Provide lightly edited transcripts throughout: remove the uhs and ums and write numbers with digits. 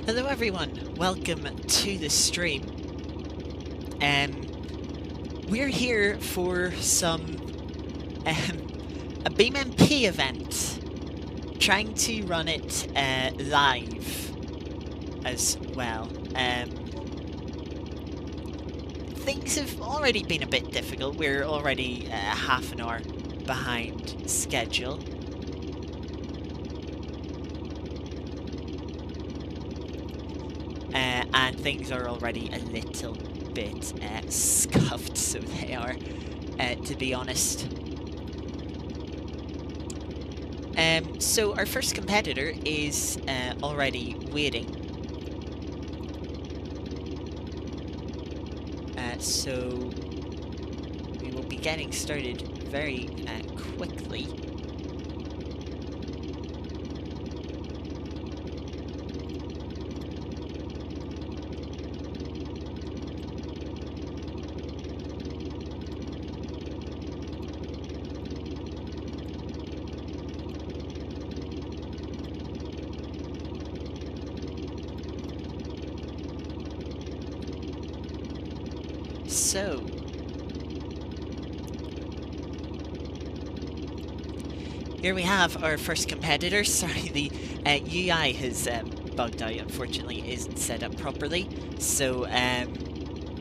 Hello everyone, welcome to the stream. We're here for some a BeamNG event, trying to run it live as well. Things have already been a bit difficult. We're already half an hour behind schedule. And things are already a little bit scuffed, so they are, to be honest. So our first competitor is already waiting. So we will be getting started very quickly. So, here we have our first competitor. Sorry, the UI has bugged out, unfortunately, isn't set up properly. So,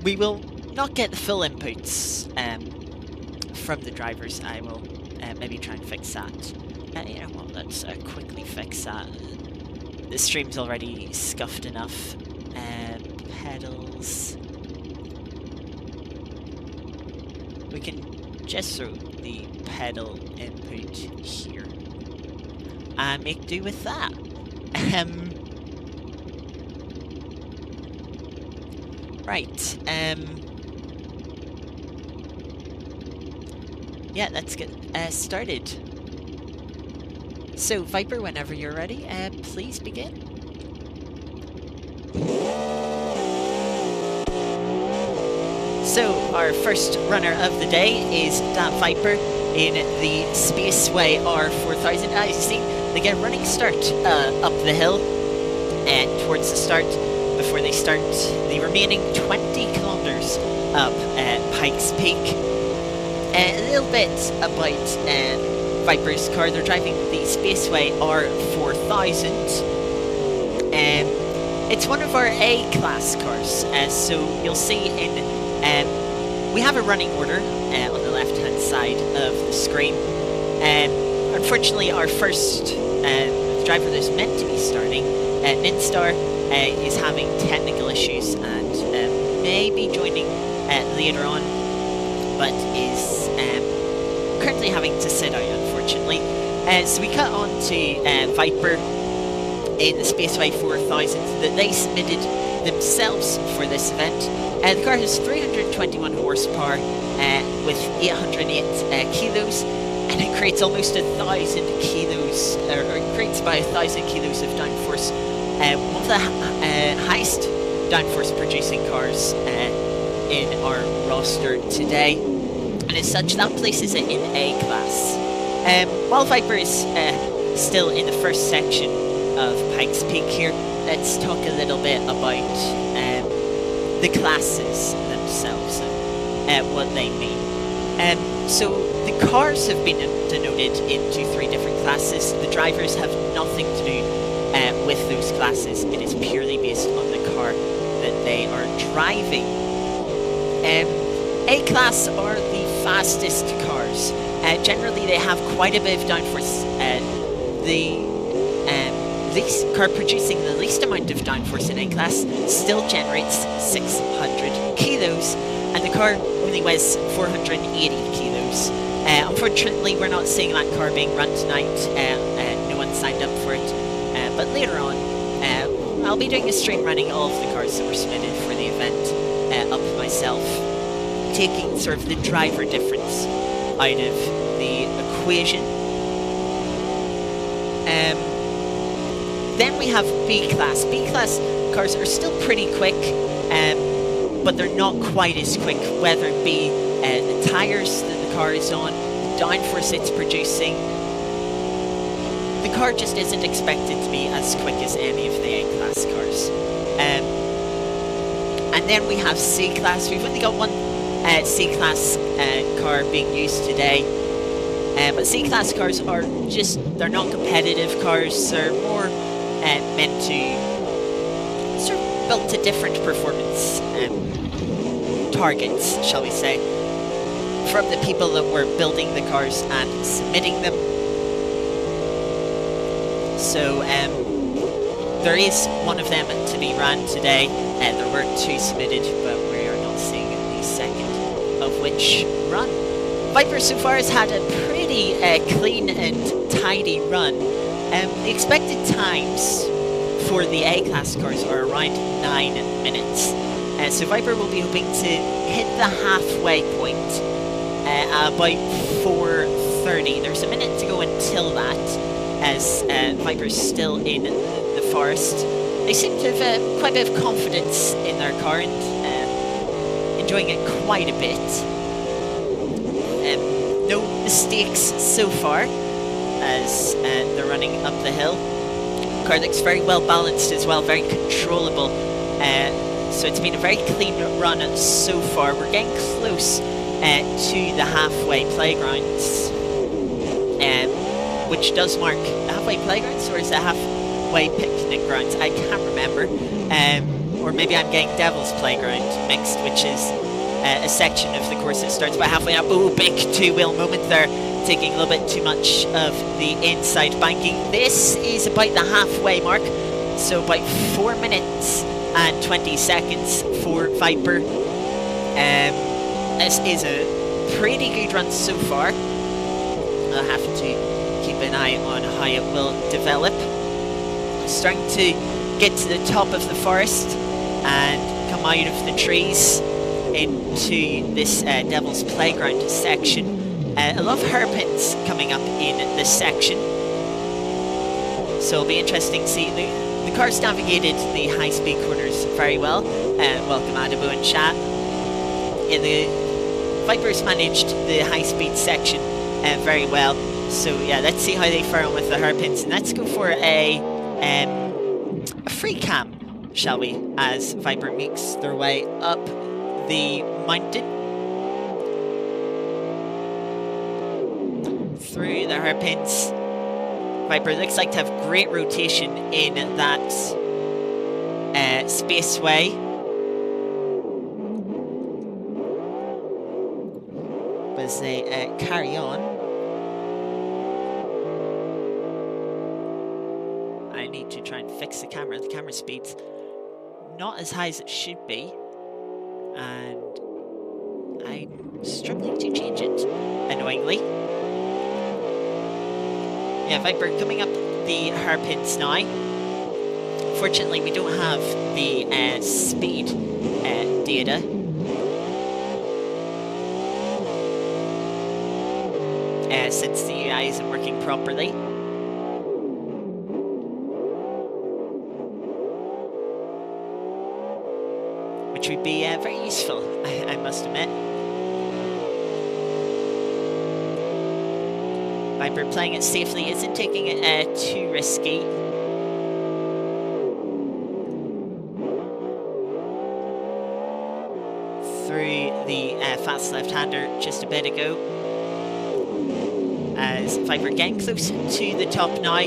we will not get the full inputs from the drivers. I will maybe try and fix that. You know what, let's quickly fix that. The stream's already scuffed enough. Pedals. We can just throw the pedal input here and make do with that. Right. Yeah, let's get started. So, Viper, whenever you're ready, please begin. So, our first runner of the day is that Viper in the Spaceway R4000. As you see, they get a running start up the hill towards the start before they start the remaining 20 kilometers up Pikes Peak. A little bit about Viper's car. They're driving the Spaceway R4000. It's one of our A-class cars, so you'll see in we have a running order on the left-hand side of the screen. Unfortunately, our first driver that's meant to be starting, Ninstar, is having technical issues and may be joining later on, but is currently having to sit out, unfortunately. So we cut on to Viper in the Spaceway 4000 that they submitted themselves for this event. The car has 321 horsepower with 808 kilos, and it creates almost 1,000 kilos, or it creates about 1,000 kilos of downforce. One of the highest downforce producing cars in our roster today, and as such that places it in A class. While Viper is still in the first section of Pikes Peak here, let's talk a little bit about the classes themselves and what they mean. So the cars have been denoted into 3 different classes. The drivers have nothing to do with those classes. It is purely based on the car that they are driving. A-class are the fastest cars. Generally they have quite a bit of downforce. The car producing the least amount of downforce in A-class still generates 600 kilos, and the car only weighs 480 kilos. Unfortunately, we're not seeing that car being run tonight. No one signed up for it, but later on, I'll be doing a stream running all of the cars that were submitted for the event up myself, taking sort of the driver difference out of the equation. Then we have B-class. B-class cars are still pretty quick, but they're not quite as quick, whether it be the tyres that the car is on, the downforce it's producing, the car just isn't expected to be as quick as any of the A-Class cars. And then we have C-Class. We've only got one C-Class car being used today. But C-Class cars are they're not competitive cars. They're more meant to, sort of built to different performance targets, shall we say, from the people that were building the cars and submitting them. So there is one of them to be ran today, and there were 2 submitted, but we are not seeing the second of which run. Viper so far has had a pretty clean and tidy run. The expected times for the A-Class cars are around 9 minutes. So Viper will be hoping to hit the halfway point about 4:30. There's a minute to go until that, as Viper's still in the forest. They seem to have quite a bit of confidence in their car and enjoying it quite a bit. No mistakes so far as they're running up the hill. Car looks very well balanced as well, very controllable. So it's been a very clean run so far. We're getting close to the halfway playgrounds, which does mark halfway playgrounds, or is it halfway picnic grounds? I can't remember. Or maybe I'm getting Devil's Playground mixed, which is a section of the course that starts about halfway up. Oh, big 2-wheel moment there, taking a little bit too much of the inside banking. This is about the halfway mark, so about 4 minutes and 20 seconds for Viper. This is a pretty good run so far. I'll have to keep an eye on how it will develop. Starting to get to the top of the forest and come out of the trees into this Devil's Playground section. A lot of hairpins coming up in this section, so it'll be interesting to see. The car's navigated the high-speed corners very well. Welcome Adabo and chat. The Vipers managed the high-speed section very well. So yeah, let's see how they fare on with the hairpins, and let's go for a free cam, shall we, as Viper makes their way up the mountain through the hairpins. Viper looks like to have great rotation in that spaceway. But as they carry on, I need to try and fix the camera. The camera speed's not as high as it should be, and I'm struggling to change it, annoyingly. Yeah, Viper coming up the hairpins now. Unfortunately, we don't have the speed data. Since the UI isn't working properly. Which would be very useful, I must admit. Viper playing it safely, isn't taking it too risky. Through the fast left-hander just a bit ago. As Viper getting close to the top now.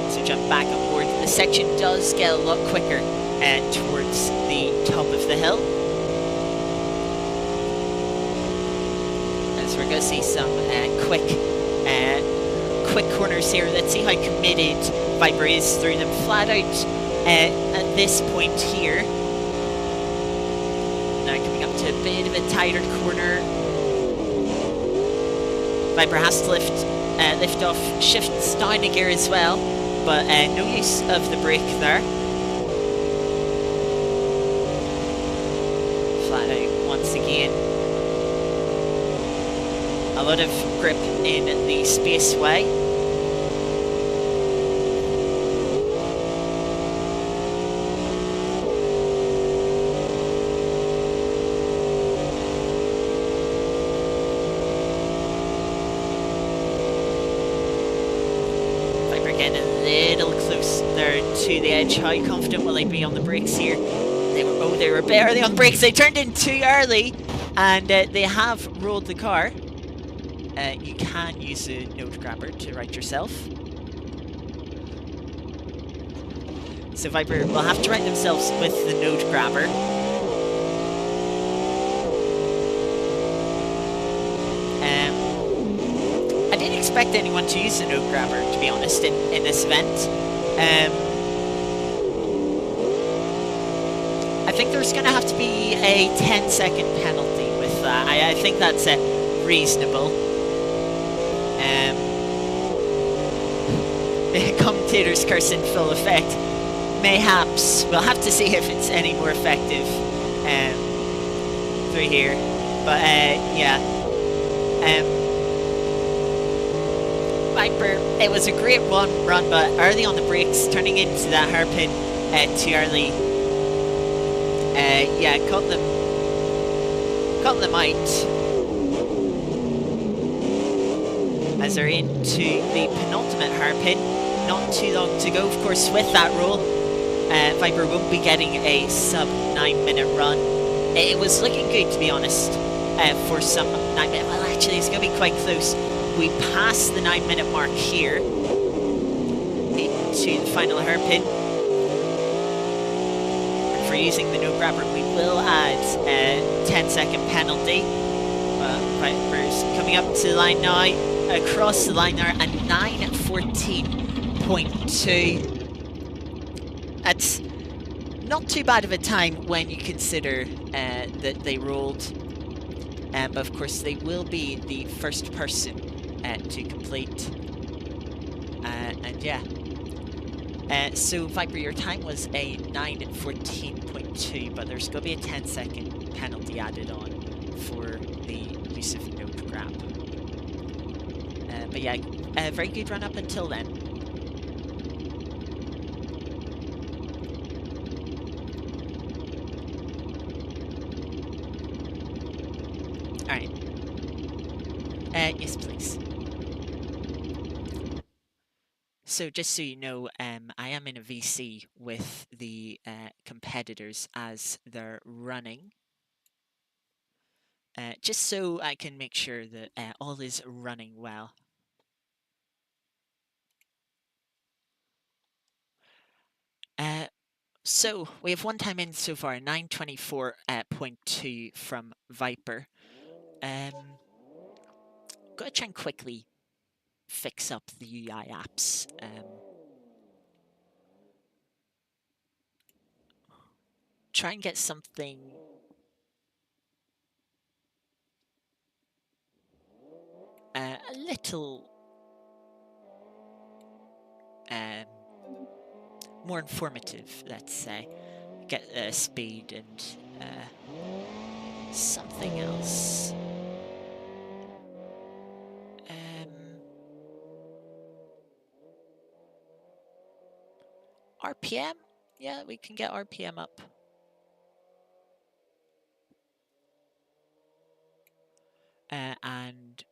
So jump back on board. The section does get a lot quicker towards the top of the hill. As we're going to see some quick corners here. Let's see how committed Viper is through them. Flat out at this point here. Now coming up to a bit of a tighter corner. Viper has to lift off, shifts down a gear as well, but no use of the brake there. Flat out once again. A lot of grip in the spaceway. little close there to the edge. How confident will they be on the brakes here? They were a bit early on the brakes. They turned in too early, and they have rolled the car. You can use a node grabber to right yourself. So Viper will have to right themselves with the node grabber. I didn't expect anyone to use the node grabber, to be honest, in this event. I think there's going to have to be a 10-second penalty with that. I think that's reasonable. Commentator's curse in full effect. Mayhaps. We'll have to see if it's any more effective through here. But, yeah. Viper, it was a great run, but early on the brakes, turning into that hairpin too early. Yeah, caught them out. As they're into the penultimate hairpin. Not too long to go, of course, with that roll. Viper won't be getting a sub 9-minute run. It was looking good, to be honest, for some 9-minute. Well, actually, it's going to be quite close. We passed the 9-minute mark here into the final hairpin. And for using the no grabber, we will add a 10-second penalty. Viper's coming up to the line now, across the line there, and 9:14.2. That's not too bad of a time when you consider that they rolled. But of course, they will be the first person to complete. And yeah. So Viper, your time was a 9:14.2, but there's going to be a 10-second penalty added on for the use of node grab. But yeah, a very good run up until then. Alright. Yes, please. So just so you know, I am in a VC with the competitors as they're running. Just so I can make sure that all is running well. So we have one time in so far, 9:24.2 from Viper. Gotta try and quickly fix up the UI apps. Try and get something a little more informative, let's say. Get speed and something else. RPM? Yeah, we can get RPM up. And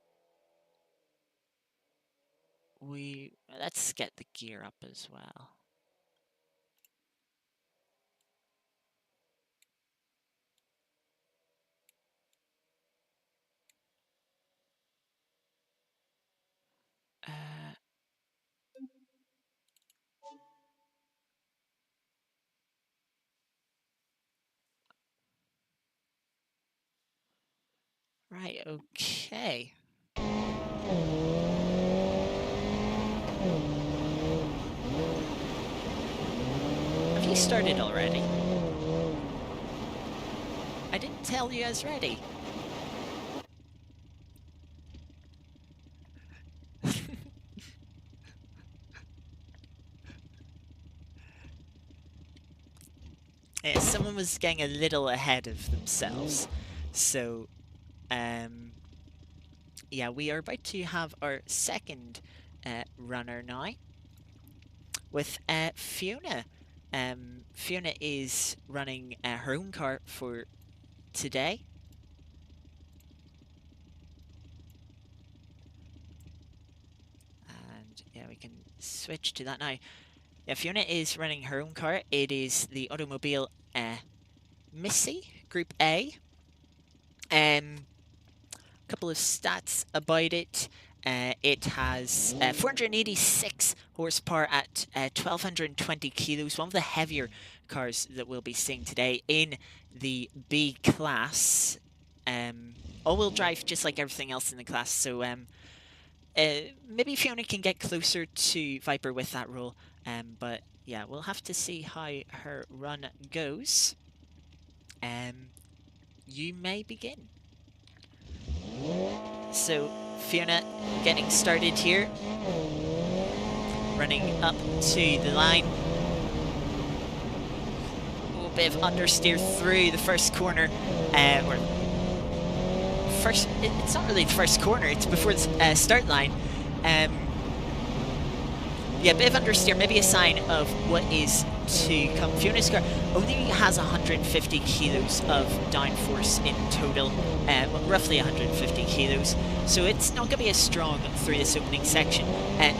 let's get the gear up as well. Right, okay. Have you started already? I didn't tell you I was ready. Someone was getting a little ahead of themselves. So, yeah, we are about to have our second runner now with Fiona. Fiona is running her own car for today. And yeah, we can switch to that now. Yeah, Fiona is running her own car. It is the Automobile Missy Group A. Couple of stats about it. It has 486 horsepower at 1,220 kilos. One of the heavier cars that we'll be seeing today in the B class. All-wheel drive, just like everything else in the class. So maybe Fiona can get closer to Viper with that role. But yeah, we'll have to see how her run goes. You may begin. So Fiona getting started here, running up to the line. A bit of understeer through the first corner, it's not really the first corner, it's before the start line. Yeah, a bit of understeer, maybe a sign of what is to come. Fiona's car only has 150 kilos of downforce in total, well, roughly 150 kilos, so it's not going to be as strong through this opening section.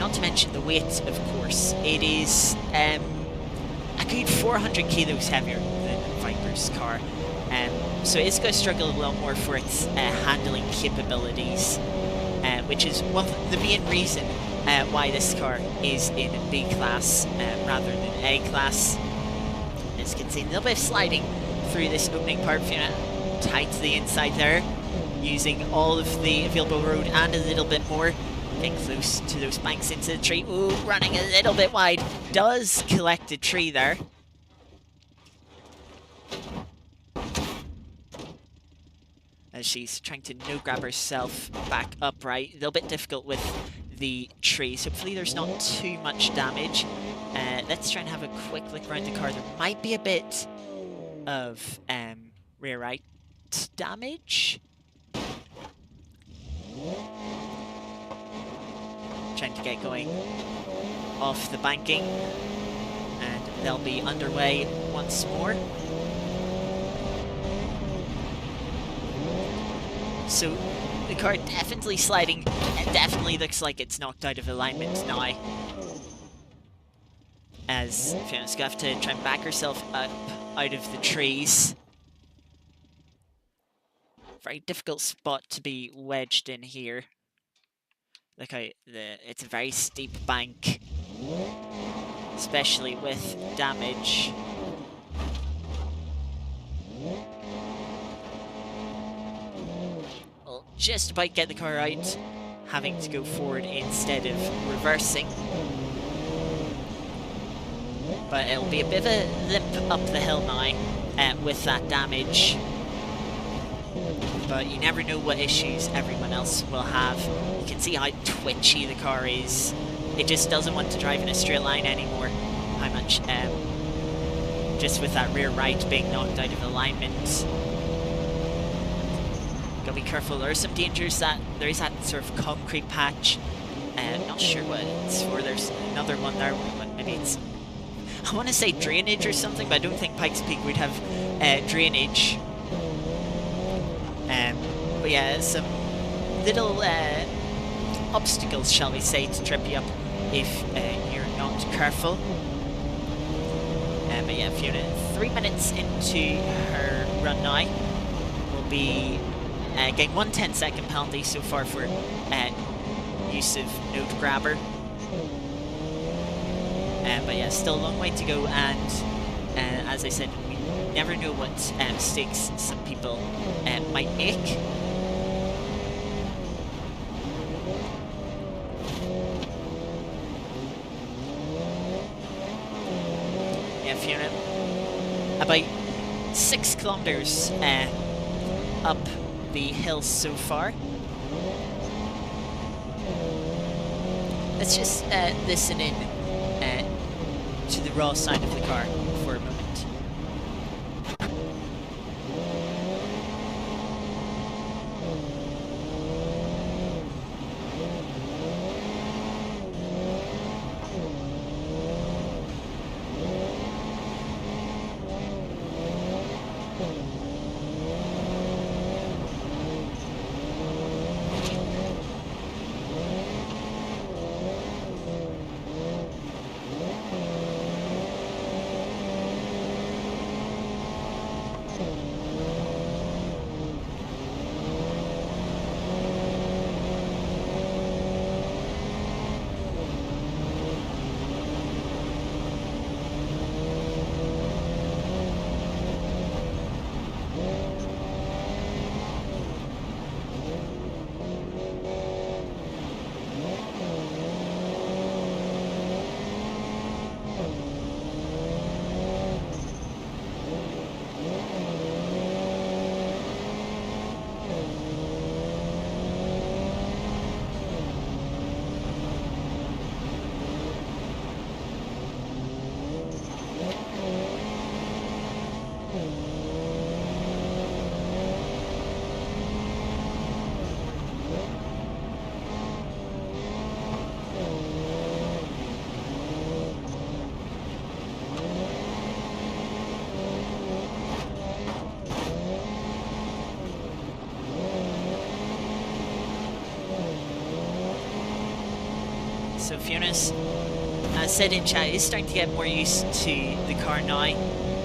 Not to mention the weight, of course. It is a good 400 kilos heavier than Viper's car, so it's going to struggle a lot more for its handling capabilities, which is the main reason why this car is in B class rather than A class. As you can see, a little bit of sliding through this opening part. Fiona tight to the inside there, using all of the available road and a little bit more. Getting close to those banks into the tree. Ooh, running a little bit wide. Does collect a tree there. As she's trying to no-grab herself back upright. A little bit difficult with the trees. Hopefully there's not too much damage. Let's try and have a quick look around the car. There might be a bit of rear right damage. Trying to get going off the banking, and they'll be underway once more. So the car definitely sliding. It definitely looks like it's knocked out of alignment now, as Fiona's going to have to try and back herself up out of the trees. Very difficult spot to be wedged in here. Look how it's a very steep bank, especially with damage. Well, just about get the car out, having to go forward instead of reversing. But it'll be a bit of a limp up the hill now with that damage. But you never know what issues everyone else will have. You can see how twitchy the car is. It just doesn't want to drive in a straight line anymore. How much, just with that rear right being knocked out of alignment. Gotta be careful. There are some dangers. There is that sort of concrete patch. Not sure what it's for. There's another one there. Maybe it's, I want to say drainage or something, but I don't think Pikes Peak would have drainage. But yeah, some little obstacles, shall we say, to trip you up if you're not careful. But yeah, Fiona, 3 minutes into her run now, will be getting 1 10-second penalty so far for use of node grabber. But yeah, still a long way to go, and as I said, we never know what mistakes some people might make. Yeah, Fiona, about 6 kilometers up the hill so far. Let's just listen in to the raw sound of the car for a moment. So Fiona's, as said in chat, is starting to get more used to the car now.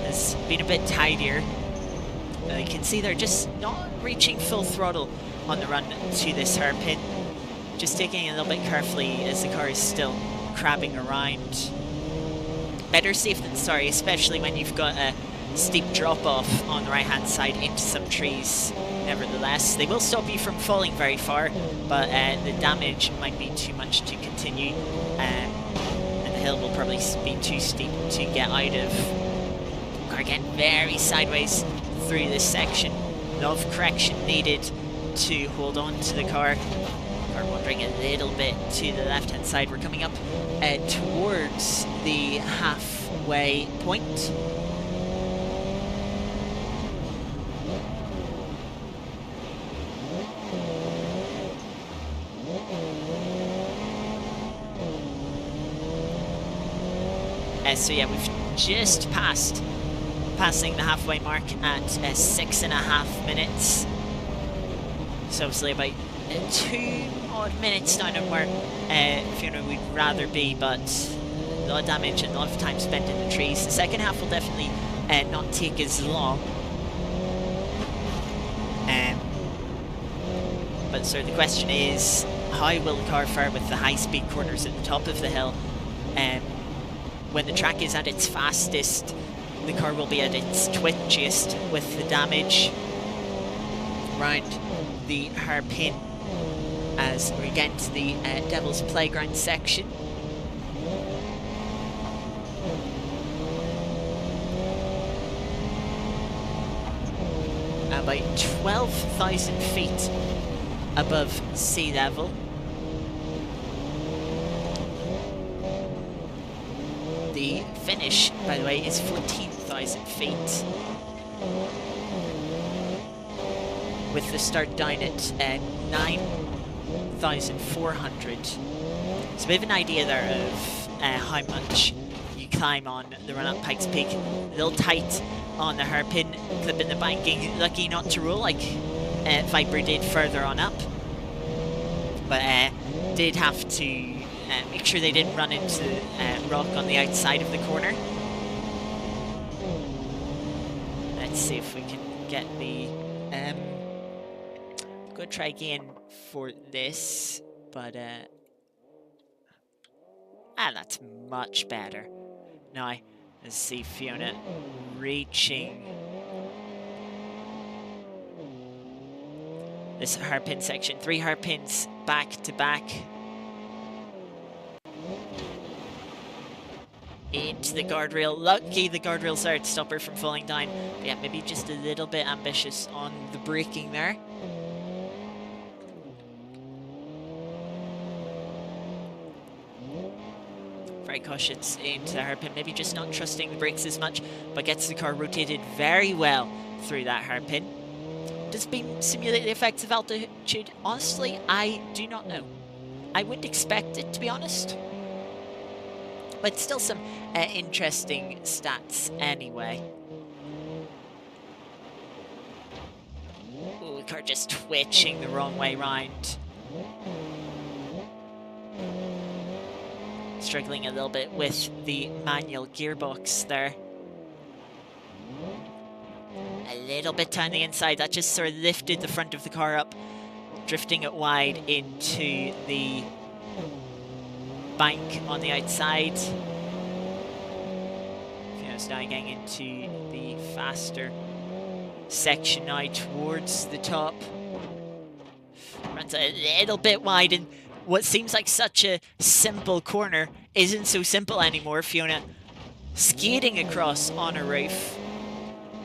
It's been a bit tidier. You can see they're just not reaching full throttle on the run to this hairpin. Just taking it a little bit carefully as the car is still crabbing around. Better safe than sorry, especially when you've got a steep drop off on the right hand side into some trees. Nevertheless, they will stop you from falling very far, but the damage might be too much to continue, and the hill will probably be too steep to get out of. Car getting very sideways through this section. A lot of correction needed to hold on to the car. Car wandering a little bit to the left hand side. We're coming up towards the halfway point. So yeah, we've just passing the halfway mark at 6.5 minutes. So obviously about 2 odd minutes down on where Fiona would rather be, but a lot of damage and a lot of time spent in the trees. The second half will definitely not take as long. But so the question is, how will the car fare with the high-speed corners at the top of the hill? When the track is at its fastest, the car will be at its twitchiest with the damage around the hairpin as we get into the Devil's Playground section. About 12,000 feet above sea level. The finish, by the way, is 14,000 feet. With the start down at 9,400. It's a bit of an idea there of how much you climb on the run up Pikes Peak. A little tight on the hairpin, clipping the banking, lucky not to roll like Viper did further on up. But did have to make sure they didn't run into rock on the outside of the corner. Let's see if we can get the... go try again for this, but that's much better. Now, let's see Fiona reaching this hairpin section. 3 hairpins back to back. Into the guardrail. Lucky the guardrail's there to stop her from falling down. But yeah, maybe just a little bit ambitious on the braking there. Very cautious into the hairpin. Maybe just not trusting the brakes as much, but gets the car rotated very well through that hairpin. Does Beam simulate the effects of altitude? Honestly, I do not know. I wouldn't expect it, to be honest. But still some interesting stats anyway. Ooh, the car just twitching the wrong way round. Struggling a little bit with the manual gearbox there. A little bit down the inside, that just sort of lifted the front of the car up, drifting it wide into the bank on the outside. Fiona's now getting into the faster section now towards the top. Runs a little bit wide, and what seems like such a simple corner isn't so simple anymore. Fiona skating across on a roof.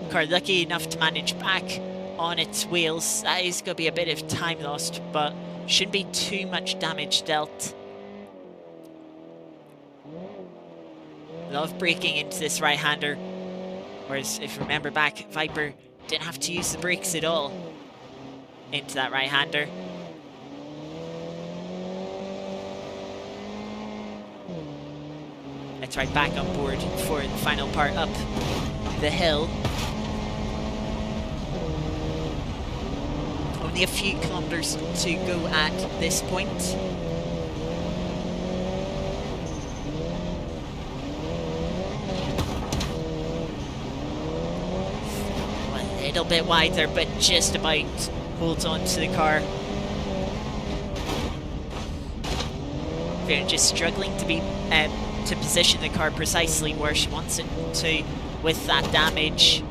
Car lucky enough to manage back on its wheels. That is going to be a bit of time lost, but shouldn't be too much damage dealt. A lot of braking into this right-hander, whereas if you remember back, Viper didn't have to use the brakes at all into that right-hander. Let's right back on board for the final part up the hill. Only a few kilometers to go at this point. little bit wide there, but just about holds on to the car. Fiona just struggling to be to position the car precisely where she wants it to with that damage.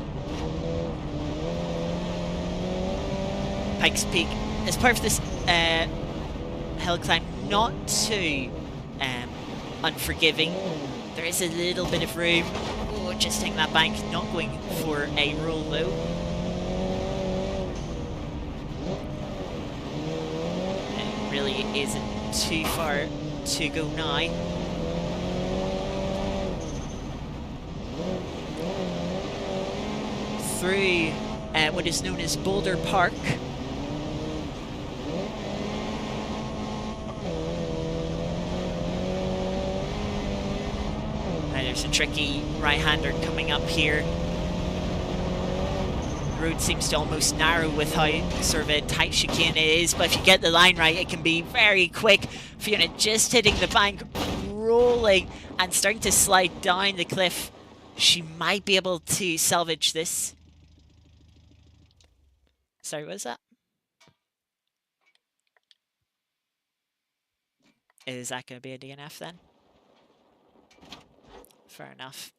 Pikes Peak, as part of this hill climb, not too unforgiving. There is a little bit of room. Oh, just hitting that bank, not going for a roll though. It really isn't too far to go now. Through what is known as Boulder Park. There's a tricky right-hander coming up here. The road seems to almost narrow with how sort of a tight chicane it is, but if you get the line right, it can be very quick. Fiona just hitting the bank, rolling, and starting to slide down the cliff. She might be able to salvage this. Sorry, what was that? Is that going to be a DNF then? Fair enough.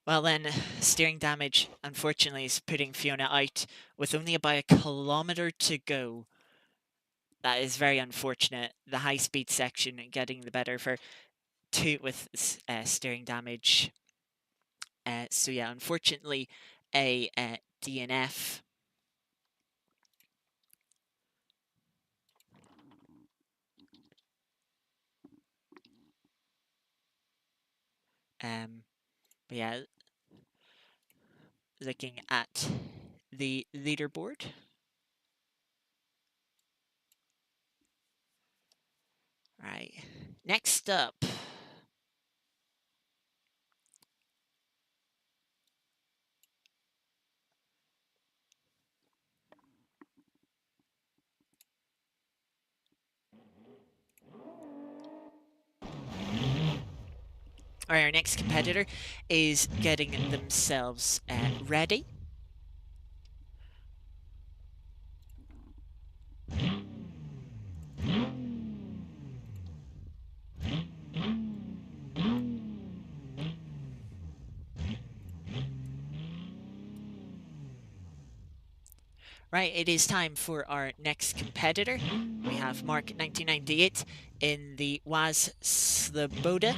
Well then, steering damage, unfortunately, is putting Fiona out with only about a kilometre to go. That is very unfortunate. The high-speed section getting the better for two with steering damage. So yeah, unfortunately, a DNF. But yeah, looking at the leaderboard. Right, next up. Alright, our next competitor is getting themselves ready. Right, it is time for our next competitor. We have Mark 1998 in the Waz Sloboda.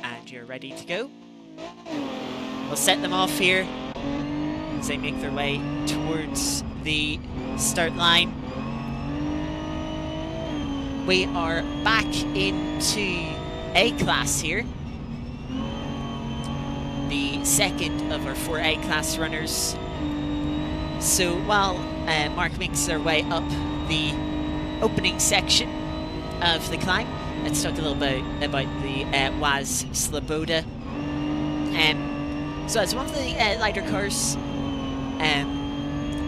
And you're ready to go. We'll set them off here as they make their way towards the start line. We are back into A class here. The second of our 4 A class runners. So while Mark makes their way up the opening section of the climb, let's talk a little bit about the Waz Sloboda. So it's one of the lighter cars.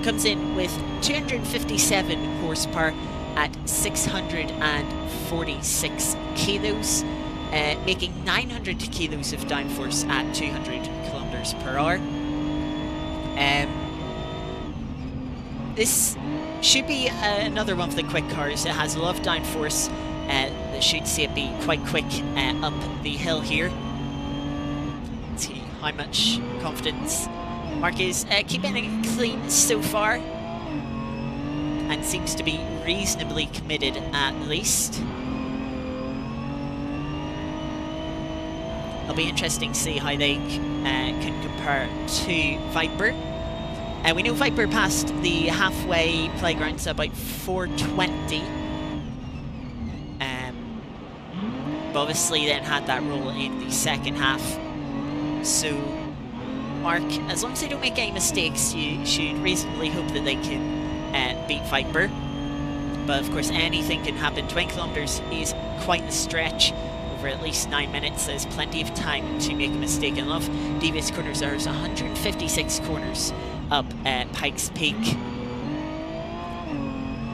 Comes in with 257 horsepower at 646 kilos, making 900 kilos of downforce at 200 kilometers per hour. This should be another one of the quick cars. It has a lot of downforce. That should see it be quite quick up the hill here. Let's see how much confidence Mark is keeping it clean so far, and seems to be reasonably committed at least. It'll be interesting to see how they can compare to Viper. We know Viper passed the halfway playgrounds at about 4:20. But obviously then had that roll in the second half. So Mark, as long as they don't make any mistakes, you should reasonably hope that they can beat Viper. But of course anything can happen. 20 kilometers is quite the stretch. Over at least 9 minutes, there's plenty of time to make a mistake. And love devious corners. There's 156 corners up at Pikes Peak.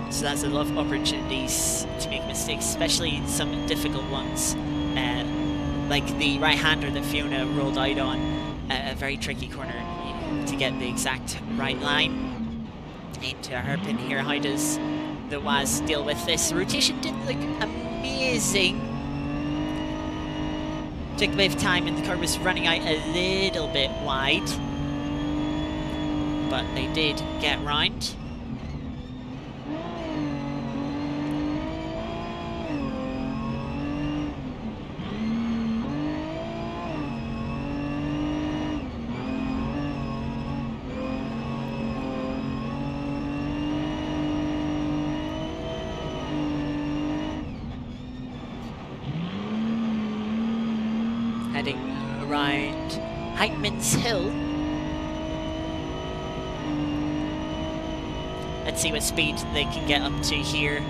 So that's a lot of opportunities to make mistakes, especially some difficult ones, like the right-hander that Fiona rolled out on, a very tricky corner. to get the exact right line into a hairpin here. How does the WAS deal with this? The rotation didn't look amazing. Took a bit of time and the car was running out a little bit wide. But they did get round. Heading around Heitman's Hill. Let's see what speed they can get up to here.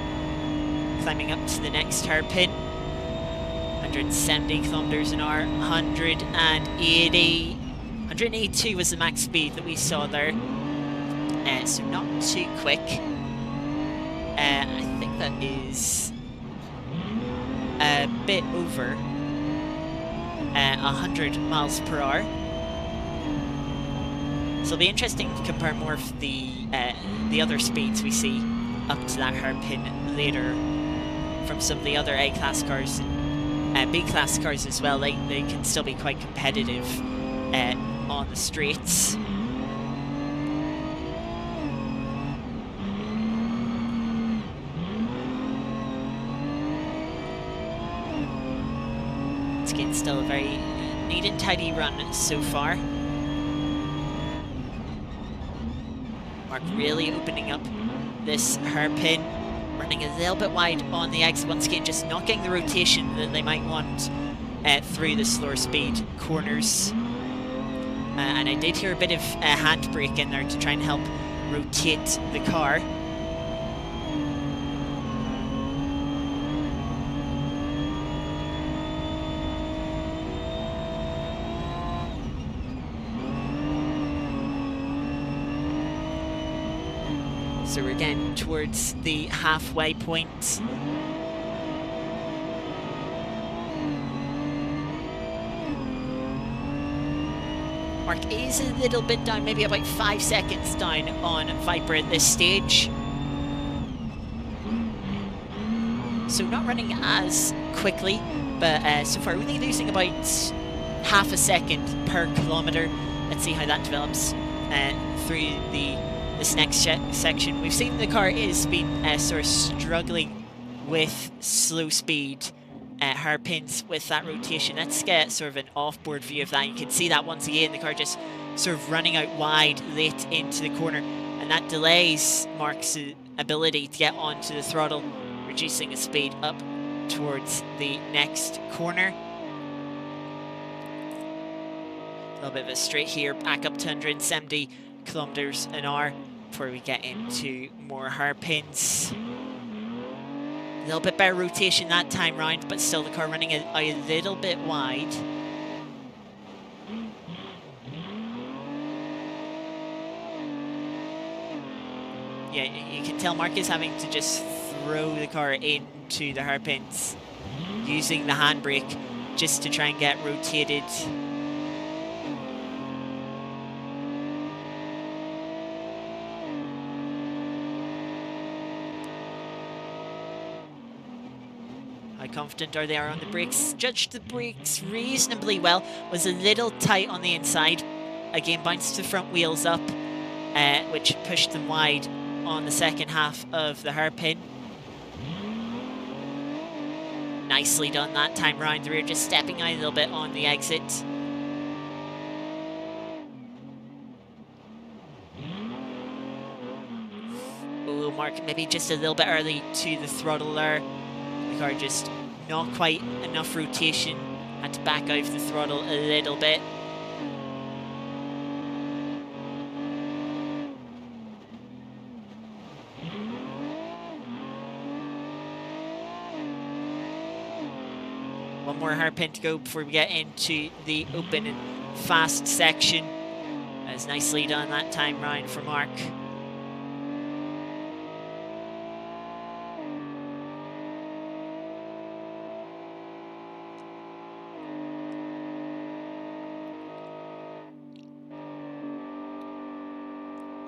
Climbing up to the next hairpin. 170 kilometers an hour, 180. 182 was the max speed that we saw there. So not too quick. I think that is a bit over 100 miles per hour. So it'll be interesting to compare more of the other speeds we see up to that hairpin later from some of the other A-class cars and B-class cars as well. They can still be quite competitive on the straights. It's still a very neat and tidy run so far. Mark really opening up this hairpin, running a little bit wide on the exit. Once again, just not getting the rotation that they might want through the slower speed corners. And I did hear a bit of handbrake in there to try and help rotate the car. So we're getting towards the halfway point. Mark is a little bit down, maybe about 5 seconds down on Viper at this stage. So not running as quickly, but so far only losing about half a second per kilometre. Let's see how that develops through this next section. We've seen the car is been sort of struggling with slow speed hairpins with that rotation. Let's get sort of an off-board view of that. You can see that once again, the car just sort of running out wide late into the corner, and that delays Mark's ability to get onto the throttle, reducing the speed up towards the next corner. A little bit of a straight here, back up to 170 kilometers an hour before we get into more hairpins. A little bit better rotation that time round, but still the car running a little bit wide. Yeah, you can tell Mark is having to just throw the car into the hairpins, using the handbrake just to try and get rotated. How confident are they on the brakes? Judged the brakes reasonably well. Was a little tight on the inside. Again, bounced the front wheels up, which pushed them wide on the second half of the hairpin. Nicely done that time round the rear, just stepping out a little bit on the exit. Oh, Mark maybe just a little bit early to the throttle there. The car just not quite enough rotation. Had to back out of the throttle a little bit. One more hairpin to go before we get into the open and fast section. That's nicely done that time round for Mark.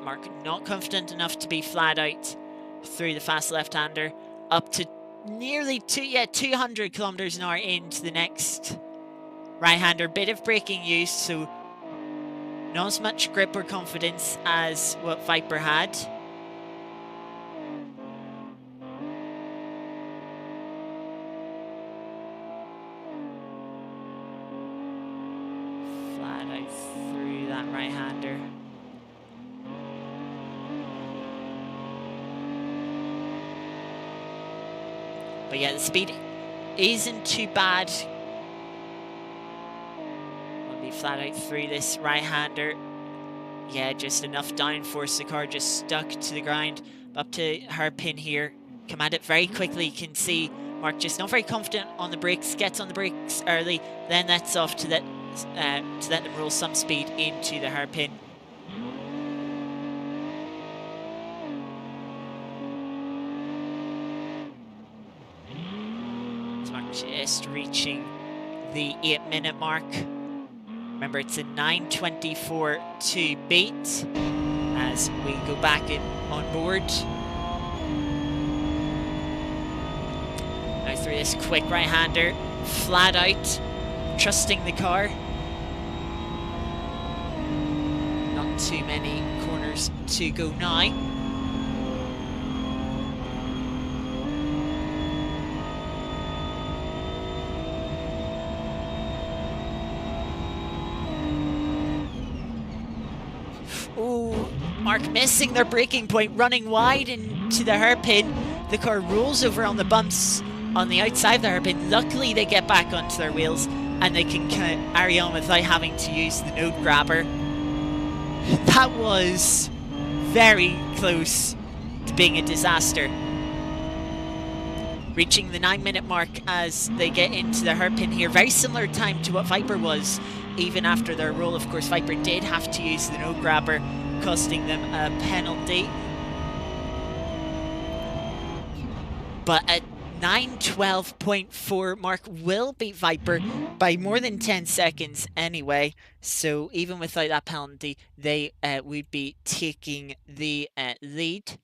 Mark not confident enough to be flat out through the fast left-hander, up to nearly 200 kilometers an hour into the next right-hander. Bit of braking use, so not as much grip or confidence as what Viper had. Flat out through that right-hander. But yeah, the speed isn't too bad. We'll be flat out through this right-hander. Yeah, just enough downforce. The car just stuck to the ground. Up to hairpin here. Come at it very quickly. You can see Mark just not very confident on the brakes. Gets on the brakes early, then lets off to let them roll some speed into the hairpin. So Mark just reaching the 8-minute mark. Remember, it's a 9:24 to beat as we go back on board. Now through this quick right-hander, flat out, trusting the car. Not too many corners to go now. Oh, Mark missing their braking point, running wide into the hairpin. The car rolls over on the bumps on the outside of the hairpin. Luckily, they get back onto their wheels and they can carry on without having to use the node grabber. That was very close to being a disaster. Reaching the 9-minute mark as they get into the hairpin here. Very similar time to what Viper was. Even after their roll, of course, Viper did have to use the node grabber, costing them a penalty. But at 9:12.4, Mark will beat Viper by more than 10 seconds anyway. So even without that penalty, they would be taking the lead.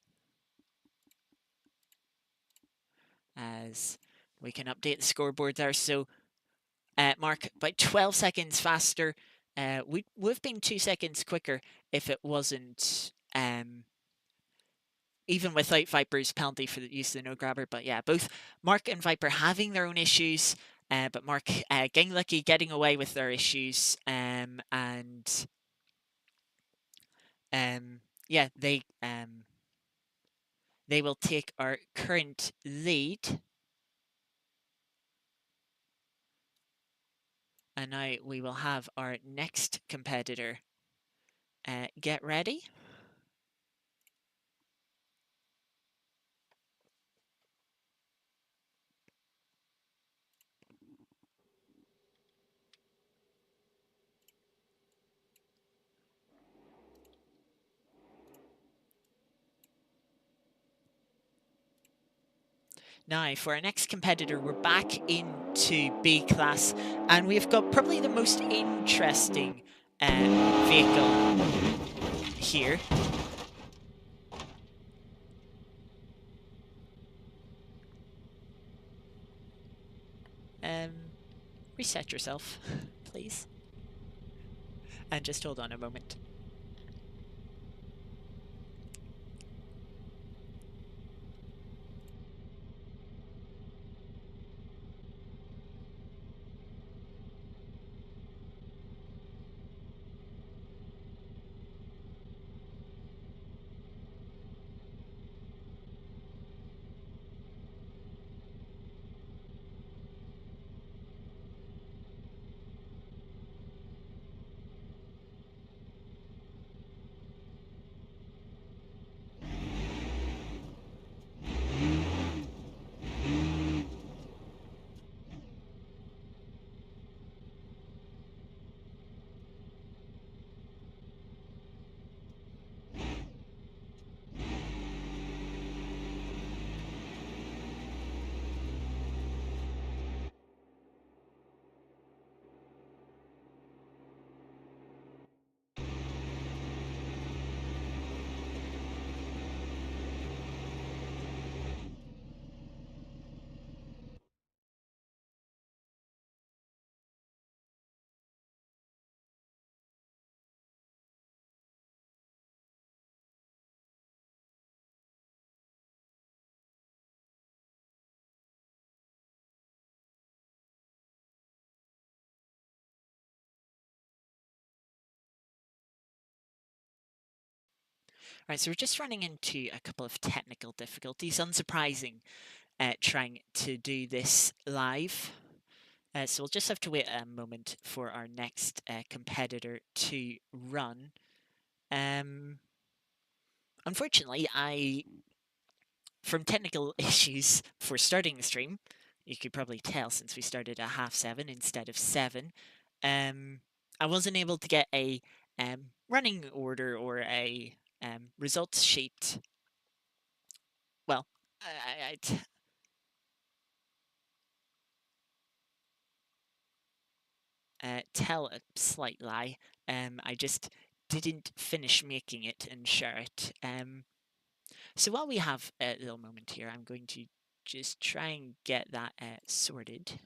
As we can update the scoreboard there. So Mark, about 12 seconds faster. Would have been 2 seconds quicker if it wasn't, even without Viper's penalty for the use of the node grabber. But yeah, both Mark and Viper having their own issues, but Mark getting lucky, getting away with their issues, and yeah, they will take our current lead. And now we will have our next competitor get ready. Now, for our next competitor, we're back into B class, and we've got probably the most interesting vehicle here. Reset yourself, please. And just hold on a moment. Right, so we're just running into a couple of technical difficulties. Unsurprising, trying to do this live. So we'll just have to wait a moment for our next competitor to run. Unfortunately, from technical issues for starting the stream, you could probably tell since we started at 7:30 instead of 7, I wasn't able to get a running order or a results sheet. Well, tell a slight lie. I just didn't finish making it and share it. So while we have a little moment here, I'm going to just try and get that sorted.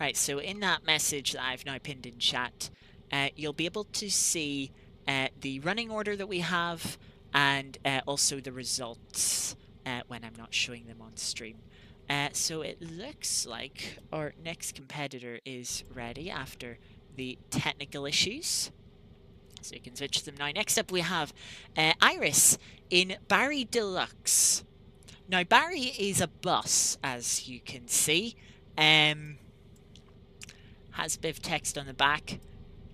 Right, so in that message that I've now pinned in chat, you'll be able to see the running order that we have and also the results when I'm not showing them on stream. So it looks like our next competitor is ready after the technical issues. So you can switch them now. Next up we have Iris in Barry Deluxe. Now Barry is a bus, as you can see. Has a bit of text on the back.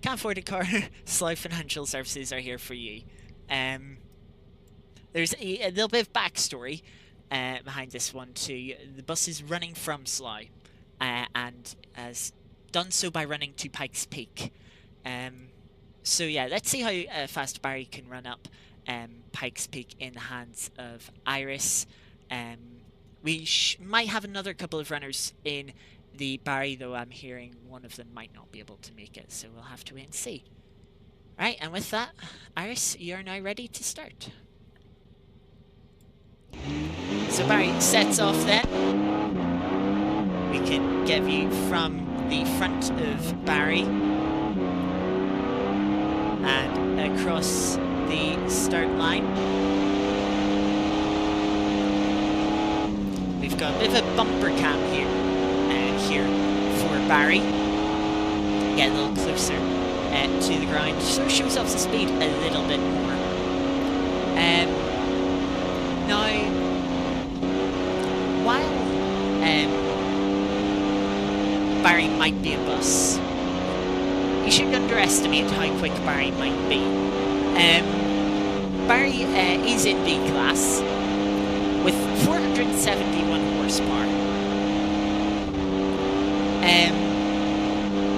Can't afford a car. Slough Financial Services are here for you. There's a little bit of backstory behind this one too. The bus is running from Slough and has done so by running to Pikes Peak. So yeah, let's see how fast Barry can run up Pikes Peak in the hands of Iris. We might have another couple of runners in the Barry, though I'm hearing one of them might not be able to make it, so we'll have to wait and see. Right, and with that, Iris, you're now ready to start. So Barry sets off then. We can get a view from the front of Barry and across the start line. We've got a bit of a bumper cam here for Barry. Get a little closer to the ground, so shows off the speed a little bit more. Now, while Barry might be a bus, you shouldn't underestimate how quick Barry might be. Barry is in B class with 471 horsepower.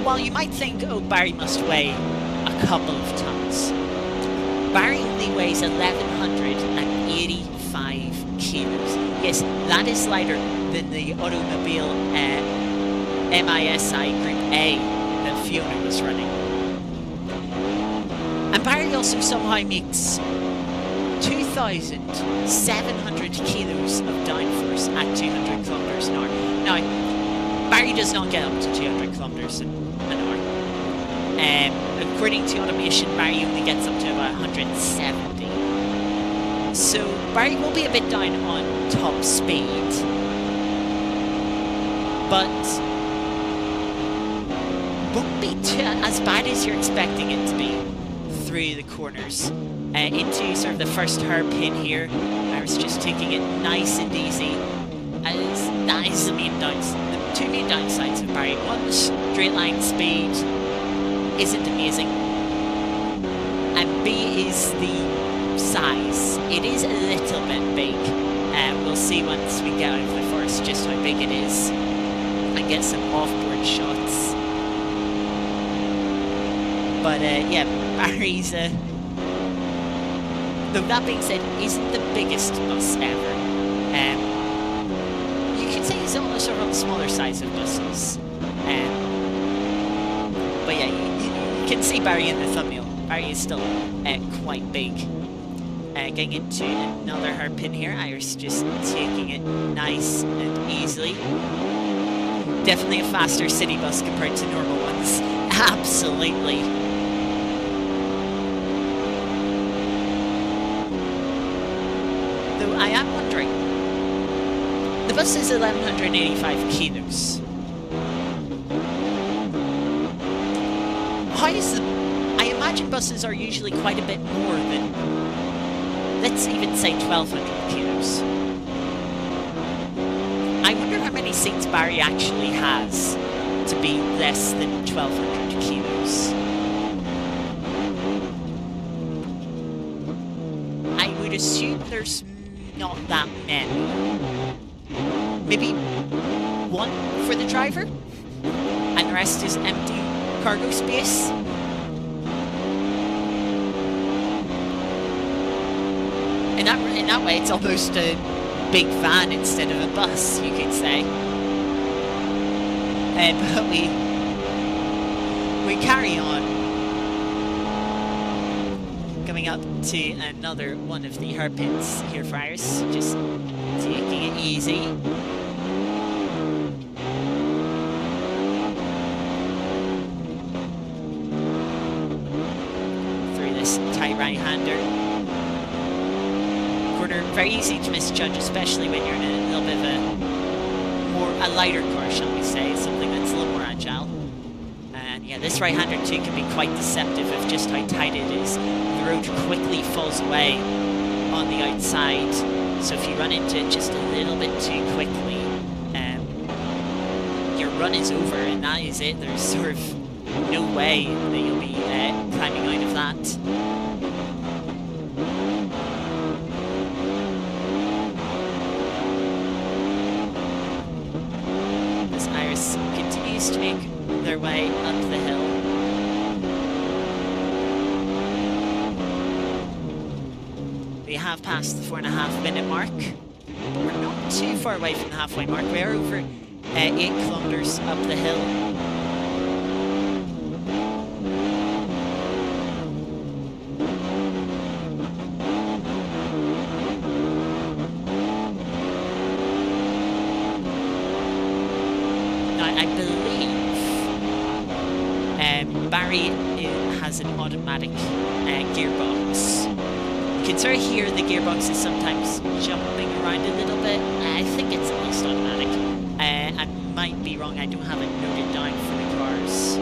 While you might think, oh, Barry must weigh a couple of tons, Barry only weighs 1,185 kilos. Yes, that is lighter than the automobile MISI Group A that Fiona was running. And Barry also somehow makes 2,700 kilos of downforce at 200 kilometers an hour. Now, Barry does not get up to 200 kilometers an hour. According to automation, Barry only gets up to about 170. So Barry will be a bit down on top speed, but won't be as bad as you're expecting it to be through the corners. Into sort of the first hairpin here. Iris just taking it nice and easy. As that is the two main downsides of Barry. One, straight line speed isn't amazing, and B is the size. It is a little bit big. We'll see once we get out of the forest just how big it is and get some off-board shots. But yeah, Barry's though that being said, isn't the biggest bus ever. You could say he's almost sort of on the smaller size of buses. But yeah, you can see Barry in the thumbnail. Barry is still quite big. Getting into another hairpin here. Iris just taking it nice and easily. Definitely a faster city bus compared to normal ones. Absolutely. Though I am wondering, the bus is 1185 kilos. How is the... I imagine buses are usually quite a bit more than, let's even say 1200 kilos. I wonder how many seats Barry actually has to be less than 1200 kilos. I would assume there's not that many. Maybe one for the driver, and the rest is empty cargo space. In that way, it's almost a big van instead of a bus, you could say. But we carry on. Coming up to another one of the hairpins here for Iris, just taking it easy. Through this tight right-hander. Very easy to misjudge, especially when you're in a little bit of a lighter car, shall we say, something that's a little more agile. And yeah, this right-hander too can be quite deceptive of just how tight it is. The road quickly falls away on the outside, so if you run into it just a little bit too quickly, your run is over, and that is it. There's sort of no way that you'll be climbing out of that. Continues to make their way up the hill. We have passed the 4.5 minute mark, but we're not too far away from the halfway mark. We are over 8 kilometers up the hill. I believe Barry has an automatic gearbox. You can sort of hear the gearbox is sometimes jumping around a little bit. I think it's at least automatic. I might be wrong, I don't have it noted down for the cars.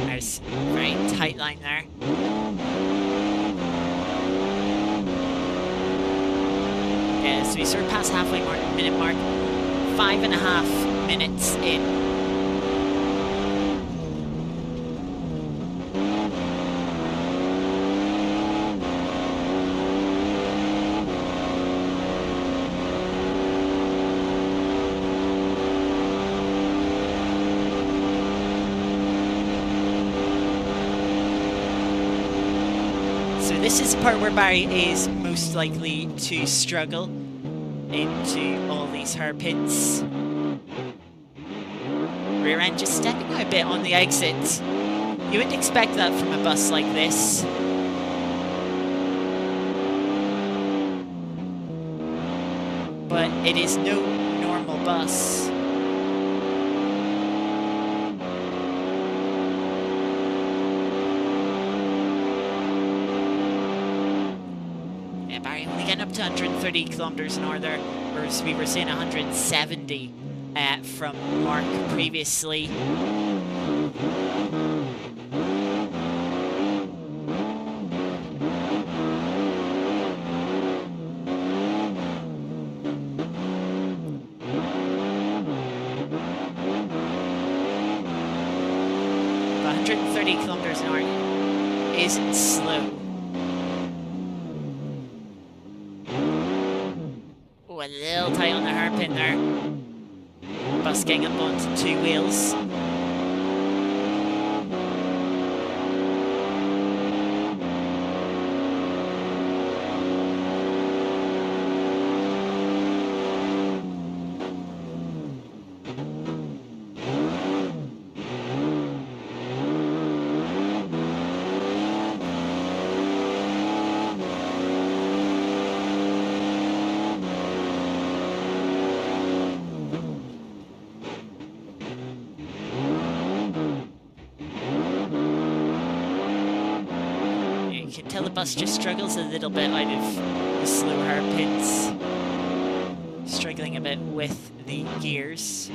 There's a very tight line there. So we sort of passed halfway minute mark, 5.5 minutes in. So this is the part where Barry is most likely to struggle into all these hairpins. Rear end just stepping out a bit on the exit. You wouldn't expect that from a bus like this. But it is no normal bus. Barry only getting up to 130 kilometers an hour there, whereas we were saying 170 from Mark previously. But 130 kilometers an hour isn't slow. A little tight on the hairpin there. Bus getting up onto two wheels. can tell the bus just struggles a little bit out of the slow hairpins. Struggling a bit with the gears.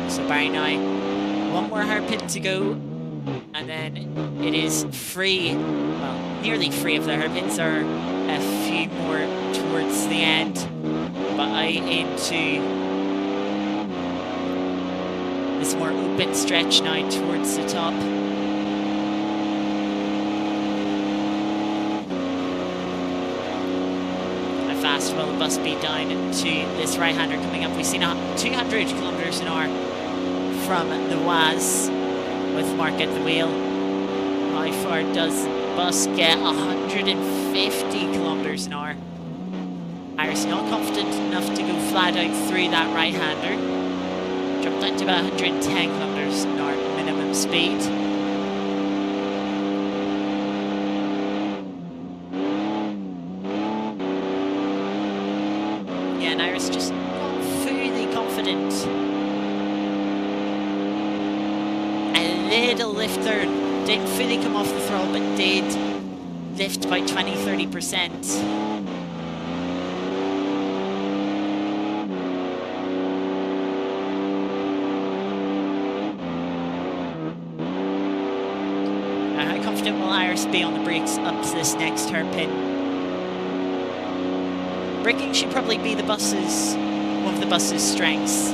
So by now, one more hairpin to go, and then it is free, well, nearly free of the hairpins. Are a few more towards the end, but I into this more open stretch now towards the top. How fast will the bus be down to this right-hander coming up? We've seen 200 kilometers an hour from the WAS with Mark at the wheel. How far does the bus get? 150 kilometers an hour. Iris not confident enough to go flat out through that right-hander. Dropped down to about 110 kilometers an hour minimum speed. Yeah, and Iris just not fully confident. Little lift there, didn't fully come off the throttle, but did lift by 20-30%. Now, how confident will Iris be on the brakes up to this next hairpin? Braking should probably be one of the bus's strengths,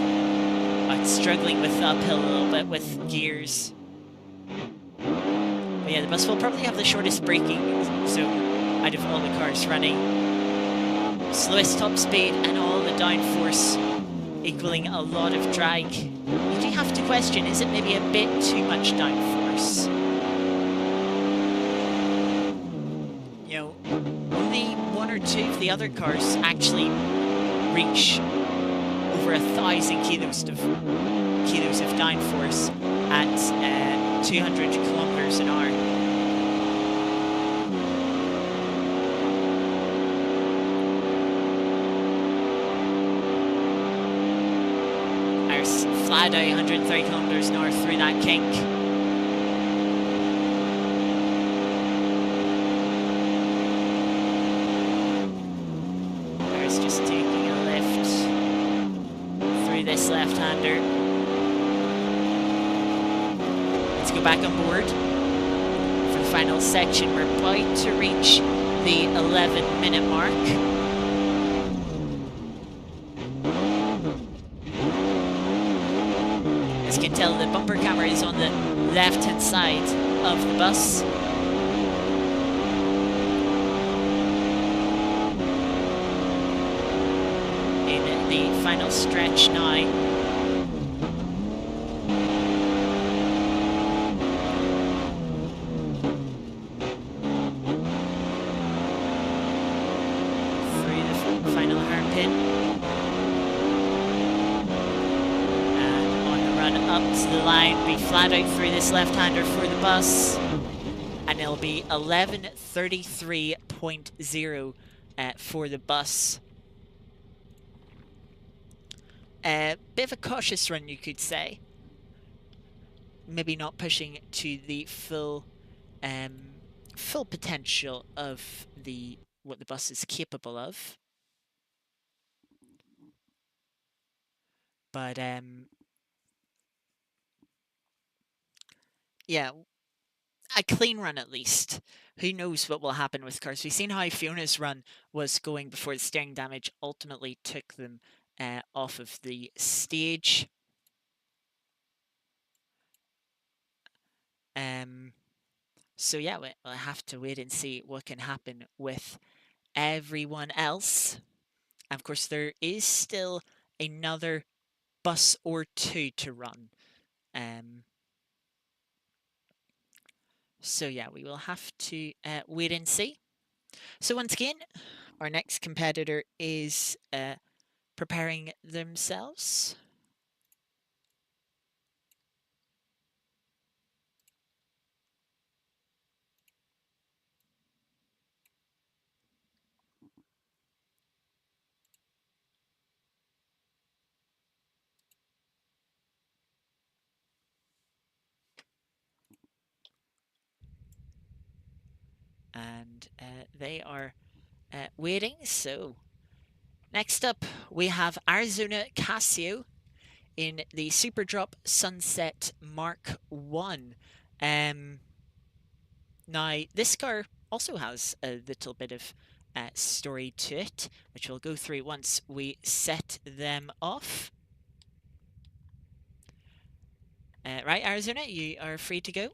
but struggling with the uphill a little bit with gears. But yeah, the bus will probably have the shortest braking, so out of all the cars running. Slowest top speed and all the downforce, equaling a lot of drag. You do have to question, is it maybe a bit too much downforce? You know, only one or two of the other cars actually reach over 1,000 kilos of downforce at 200 kilometers an hour. Iris flat out 130 kilometers an hour through that kink. Iris just taking a lift through this left-hander. Let's go back on board for the final section. We're about to reach the 11-minute mark. As you can tell, the bumper camera is on the left-hand side of the bus. In the final stretch now. The line be flat out through this left-hander for the bus, and it'll be 11:33.0 for the bus. Bit of a cautious run, you could say. Maybe not pushing to the full potential of what the bus is capable of, but yeah, a clean run at least. Who knows what will happen with cars? We've seen how Fiona's run was going before the steering damage ultimately took them off of the stage. So yeah, we'll have to wait and see what can happen with everyone else. And of course, there is still another bus or two to run. So yeah, we will have to wait and see. So once again, our next competitor is preparing themselves. And they are waiting. So next up, we have Arizona Casio in the Super Drop Sunset Mark 1. Now, this car also has a little bit of story to it, which we'll go through once we set them off. Right, Arizona, you are free to go.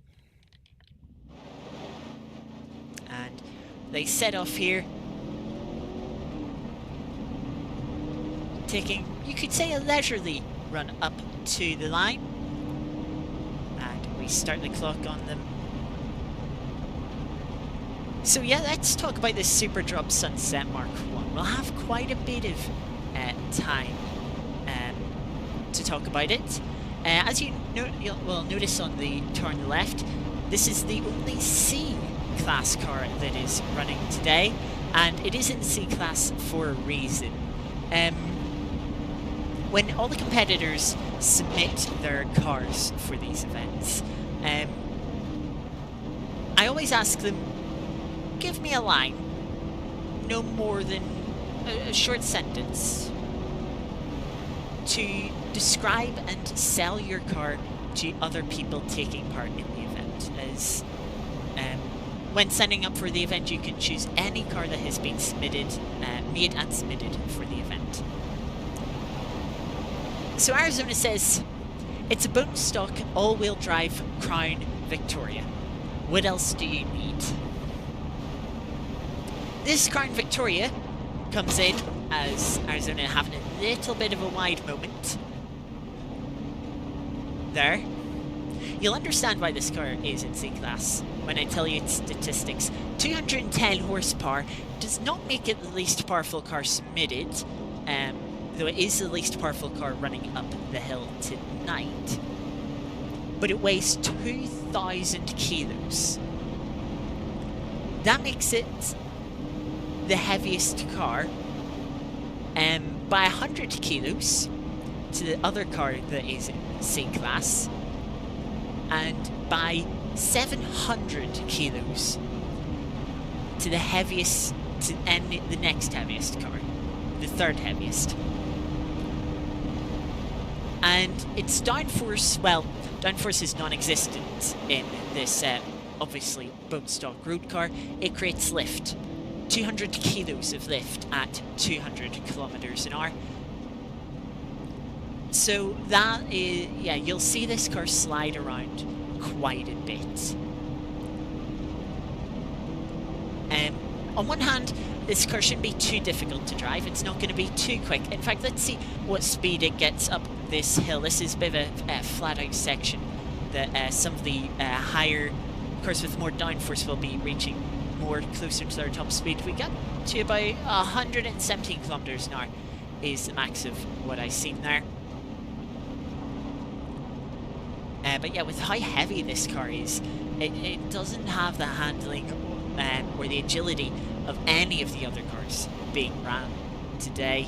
And they set off here, taking, you could say, a leisurely run up to the line. And we start the clock on them. So yeah, let's talk about this Super Drop Sunset Mark 1. We'll have quite a bit of time to talk about it. As will notice on the tour on the left, this is the only C-Class car that is running today, and it is in C-Class for a reason. When all the competitors submit their cars for these events, I always ask them, give me a line, no more than a short sentence, to describe and sell your car to other people taking part in the event. As when signing up for the event, you can choose any car that has been submitted, made and submitted for the event. So Arizona says, it's a bone stock all-wheel drive Crown Victoria. What else do you need? This Crown Victoria comes in as Arizona having a little bit of a wide moment. There. You'll understand why this car is in C-Class when I tell you its statistics. 210 horsepower does not make it the least powerful car submitted, though it is the least powerful car running up the hill tonight. But it weighs 2,000 kilos. That makes it the heaviest car by 100 kilos to the other car that is in C-Class, and by 700 kilos to the heaviest, and the next heaviest car, the third heaviest. And its downforce, well, downforce is non-existent in this obviously bone stock road car. It creates lift. 200 kilos of lift at 200 kilometers an hour. So that is, yeah, you'll see this car slide around quite a bit. On one hand, this car shouldn't be too difficult to drive. It's not going to be too quick. In fact, let's see what speed it gets up this hill. This is a bit of a flat-out section that some of the higher cars with more downforce will be reaching more closer to their top speed. We get to about 117 kilometers an hour is the max of what I've seen there. But yeah, with how heavy this car is, it doesn't have the handling or the agility of any of the other cars being ran today.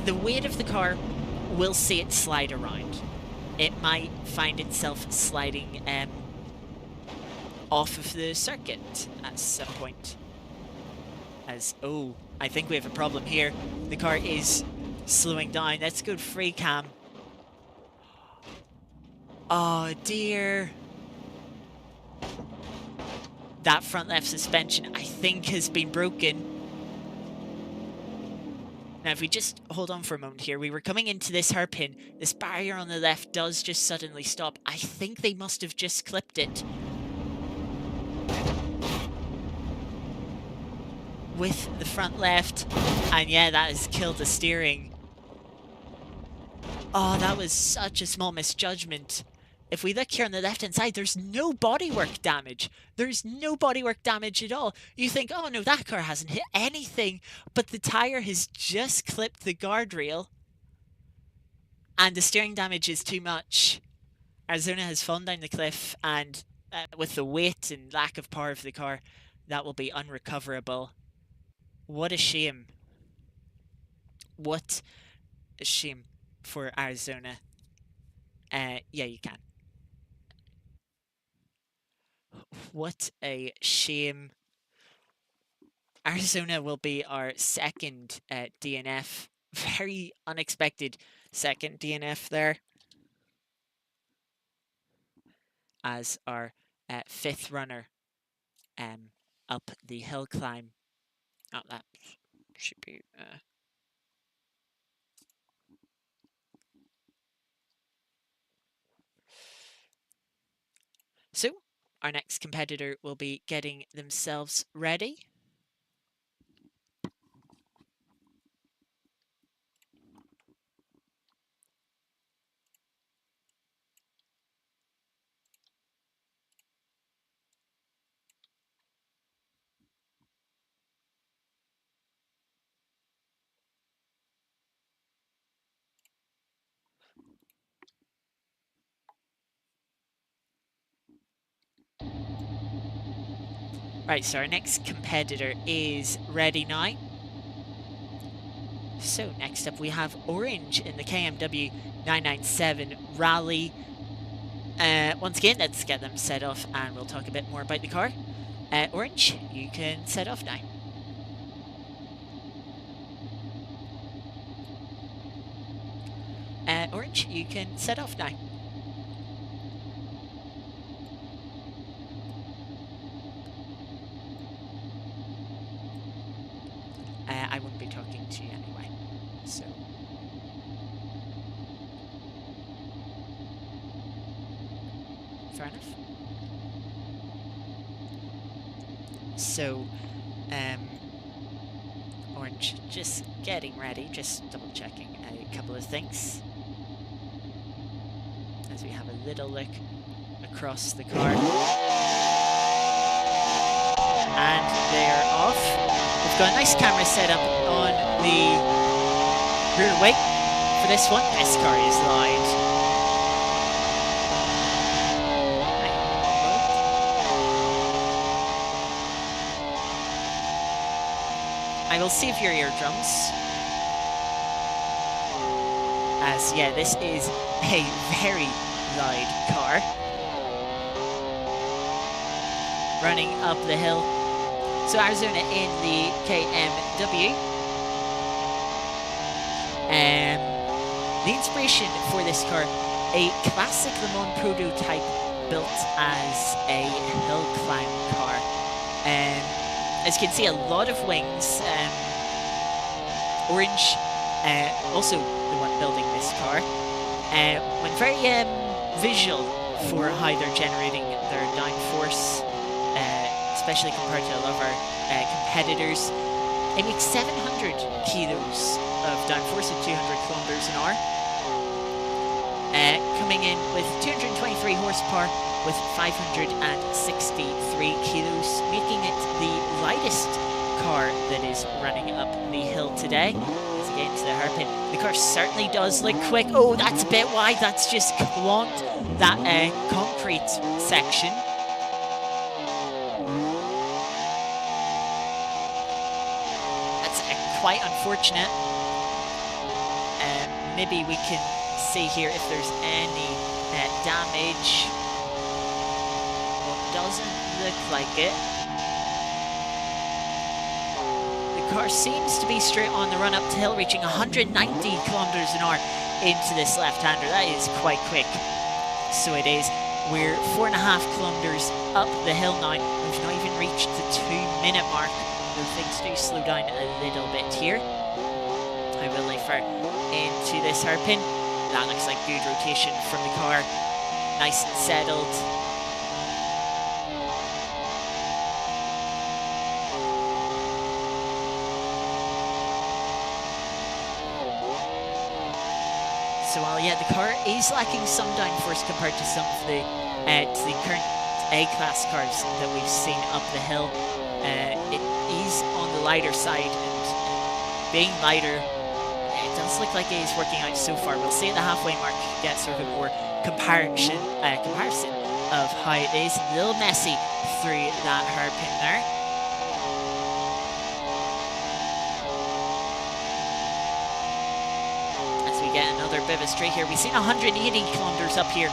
The weight of the car will see it slide around. It might find itself sliding off of the circuit at some point. As, oh, I think we have a problem here. The car is slowing down. Let's go free cam. Oh dear. That front left suspension, I think, has been broken. Now, if we just hold on for a moment here, we were coming into this hairpin. This barrier on the left does just suddenly stop. I think they must have just clipped it with the front left. And yeah, that has killed the steering. Oh, that was such a small misjudgment. if we look here on the left-hand side, there's no bodywork damage. There's no bodywork damage at all. You think, oh no, that car hasn't hit anything, but the tire has just clipped the guardrail, and the steering damage is too much. Arizona has fallen down the cliff, and with the weight and lack of power of the car, that will be unrecoverable. What a shame. What a shame for Arizona. Yeah, you can. What a shame. Arizona will be our second DNF. Very unexpected second DNF there. As our fifth runner up the hill climb. Oh, that should be... So, our next competitor will be getting themselves ready. Right, so our next competitor is ready now. So next up we have Orange in the KMW 997 Rally. Once again, let's get them set off and we'll talk a bit more about the car. Orange, you can set off now. Orange, you can set off now. I wouldn't be talking to you anyway, so... Fair enough. So, Orange, just getting ready, just double checking a couple of things. As we have a little look across the car. And they're off. We've got a nice camera set up on the rear wing for this one. This car is loud. I will save your eardrums. As, yeah, this is a very loud car. Running up the hill. So Arizona in the KMW. The inspiration for this car, a classic Le Mans prototype built as a hill climb car. As you can see, a lot of wings. Orange, also the one building this car, went very visual for how they're generating their downforce, especially compared to a lot of our competitors. It makes 700 kilos of downforce at 200 kilometers an hour, coming in with 223 horsepower with 563 kilos, making it the lightest car that is running up the hill today. As again to the hairpin, the car certainly does look quick. Oh, that's a bit wide. That's just clonked that concrete section. That's quite unfortunate. Maybe we can see here if there's any damage. Well, doesn't look like it. The car seems to be straight on the run up to hill, reaching 190 kilometers an hour into this left-hander. That is quite quick. So it is. We're 4.5 kilometers up the hill now. We've not even reached the 2-minute mark. So things do slow down a little bit here. I will lay far into this hairpin. That looks like good rotation from the car. Nice and settled. So while yeah, the car is lacking some downforce compared to some of the current A-class cars that we've seen up the hill, it is on the lighter side, and being lighter, it does look like it is working out so far. We'll see at the halfway mark get sort of a more comparison of how it is. A little messy through that hairpin there. Get another bit of a straight here. We've seen 180 kilometers up here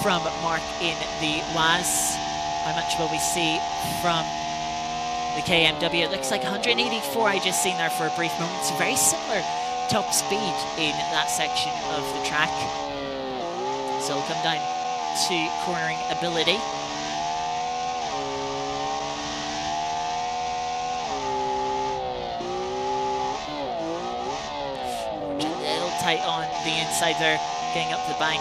from Mark in the WAS. How much will we see from the KMW? It looks like 184 I just seen there for a brief moment. So very similar top speed in that section of the track. So it'll come down to cornering ability. Tight on the inside there, getting up the bank.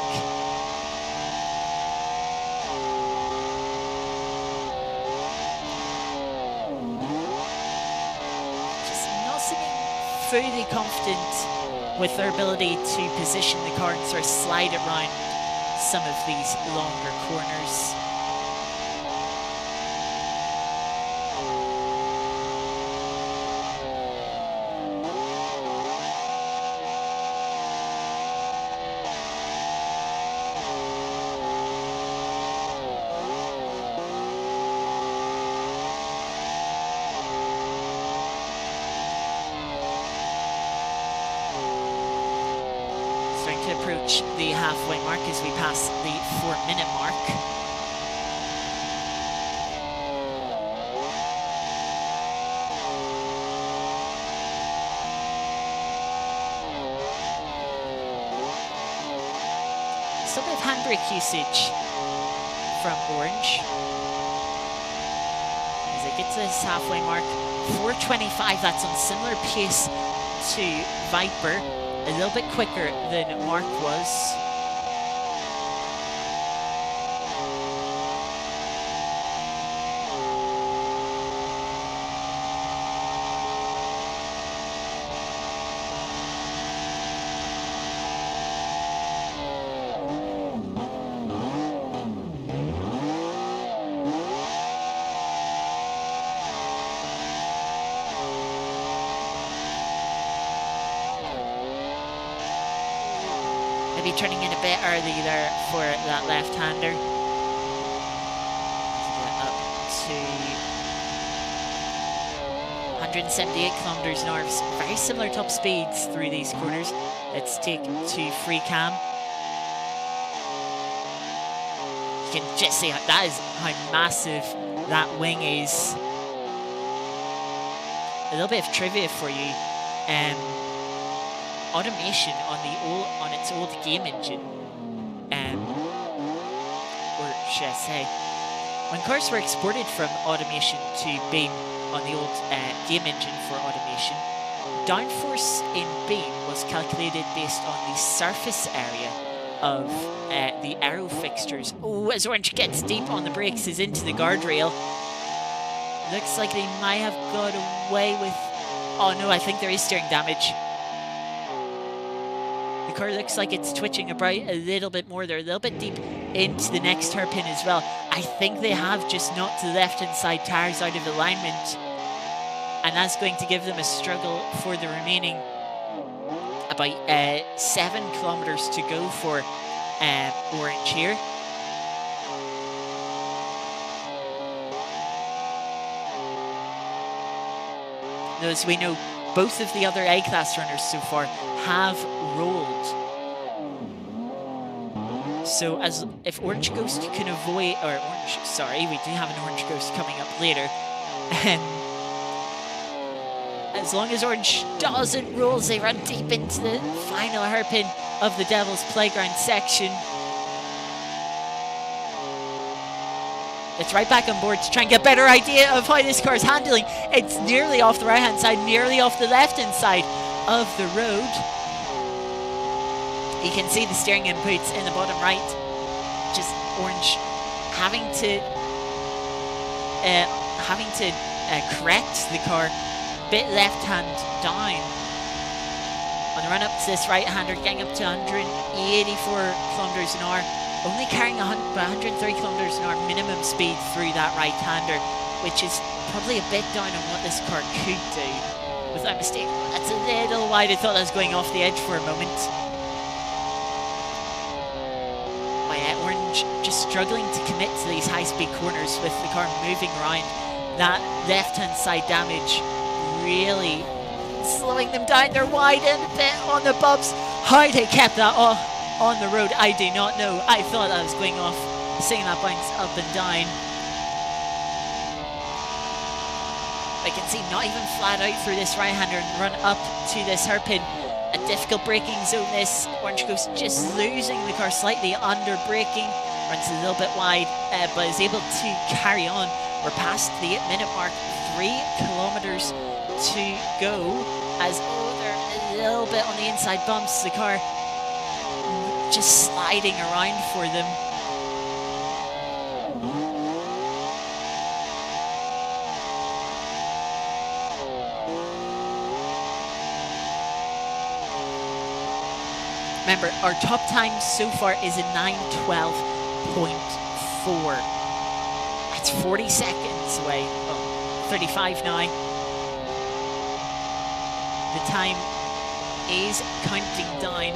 Just not seeming fully confident with their ability to position the car and sort of slide it around some of these longer corners. To approach the halfway mark as we pass the 4-minute mark. Still a bit of handbrake usage from Orange. As they get to this halfway mark, 4:25, that's on similar pace to Viper. A little bit quicker than Mark was. Turning in a bit early there for that left-hander. Up to 178 kilometers an hour. Very similar top speeds through these corners. Let's take to free cam. You can just see that is how massive that wing is. A little bit of trivia for you. Automation on its old game engine, or should I say, when cars were exported from automation to Beam on the old game engine for automation, downforce in Beam was calculated based on the surface area of the aero fixtures. Oh, as Orange gets deep on the brakes, is into the guardrail. Looks like they might have got away with... Oh no, I think there is steering damage. The car looks like it's twitching about a little bit more. They're a little bit deep into the next hairpin as well. I think they have just knocked the left-hand side tires out of alignment, and that's going to give them a struggle for the remaining about 7 kilometers to go for Orange here. Though, as we know, both of the other A-class runners so far have rolled. So as if Orange Ghost can avoid, or Orange, sorry, we do have an Orange Ghost coming up later. As long as Orange doesn't roll, they run deep into the final hairpin of the Devil's Playground section. It's right back on board to try and get a better idea of how this car is handling. It's nearly off the right-hand side, nearly off the left-hand side of the road. You can see the steering inputs in the bottom right. Just Orange having to correct the car, bit left-hand down. On the run up to this right-hander, getting up to 184 kilometers an hour, only carrying 130 kilometers an hour minimum speed through that right-hander, which is probably a bit down on what this car could do. With that mistake, that's a little wide. I thought I was going off the edge for a moment. Orange just struggling to commit to these high-speed corners with the car moving around. That left-hand side damage really slowing them down. They're wide and a bit on the bumps. How they kept that on the road, I do not know. I thought I was going off, seeing that bounce up and down. I can see not even flat out through this right-hander and run up to this hairpin. A difficult braking zone this. Orange Ghost just losing the car slightly under braking. Runs a little bit wide, but is able to carry on. We're past the 8-minute mark. 3 kilometers to go. As they're a little bit on the inside bumps. The car just sliding around for them. Remember, our top time so far is a 9:12.4. That's 40 seconds away. Oh, 35 now. The time is counting down.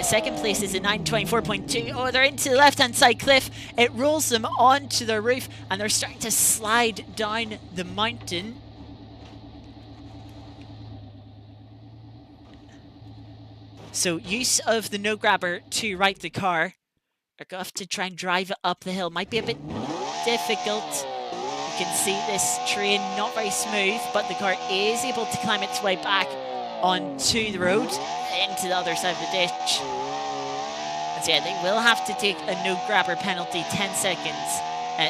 Second place is a 9:24.2. Oh, they're into the left-hand side cliff. It rolls them onto the roof, and they're starting to slide down the mountain. So use of the no grabber to right the car. They're going to have to try and drive it up the hill. Might be a bit difficult. You can see this terrain not very smooth, but the car is able to climb its way back onto the road into the other side of the ditch. And so yeah, they will have to take a no grabber penalty, 10 seconds,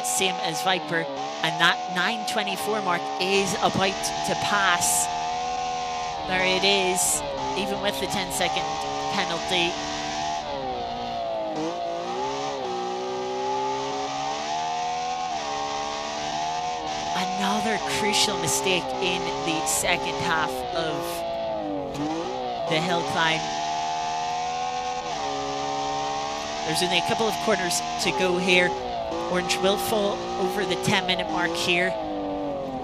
same as Viper. And that 9:24 mark is about to pass. There it is. Even with the 10-second penalty. Another crucial mistake in the second half of the hill climb. There's only a couple of corners to go here. Orange will fall over the 10-minute mark here.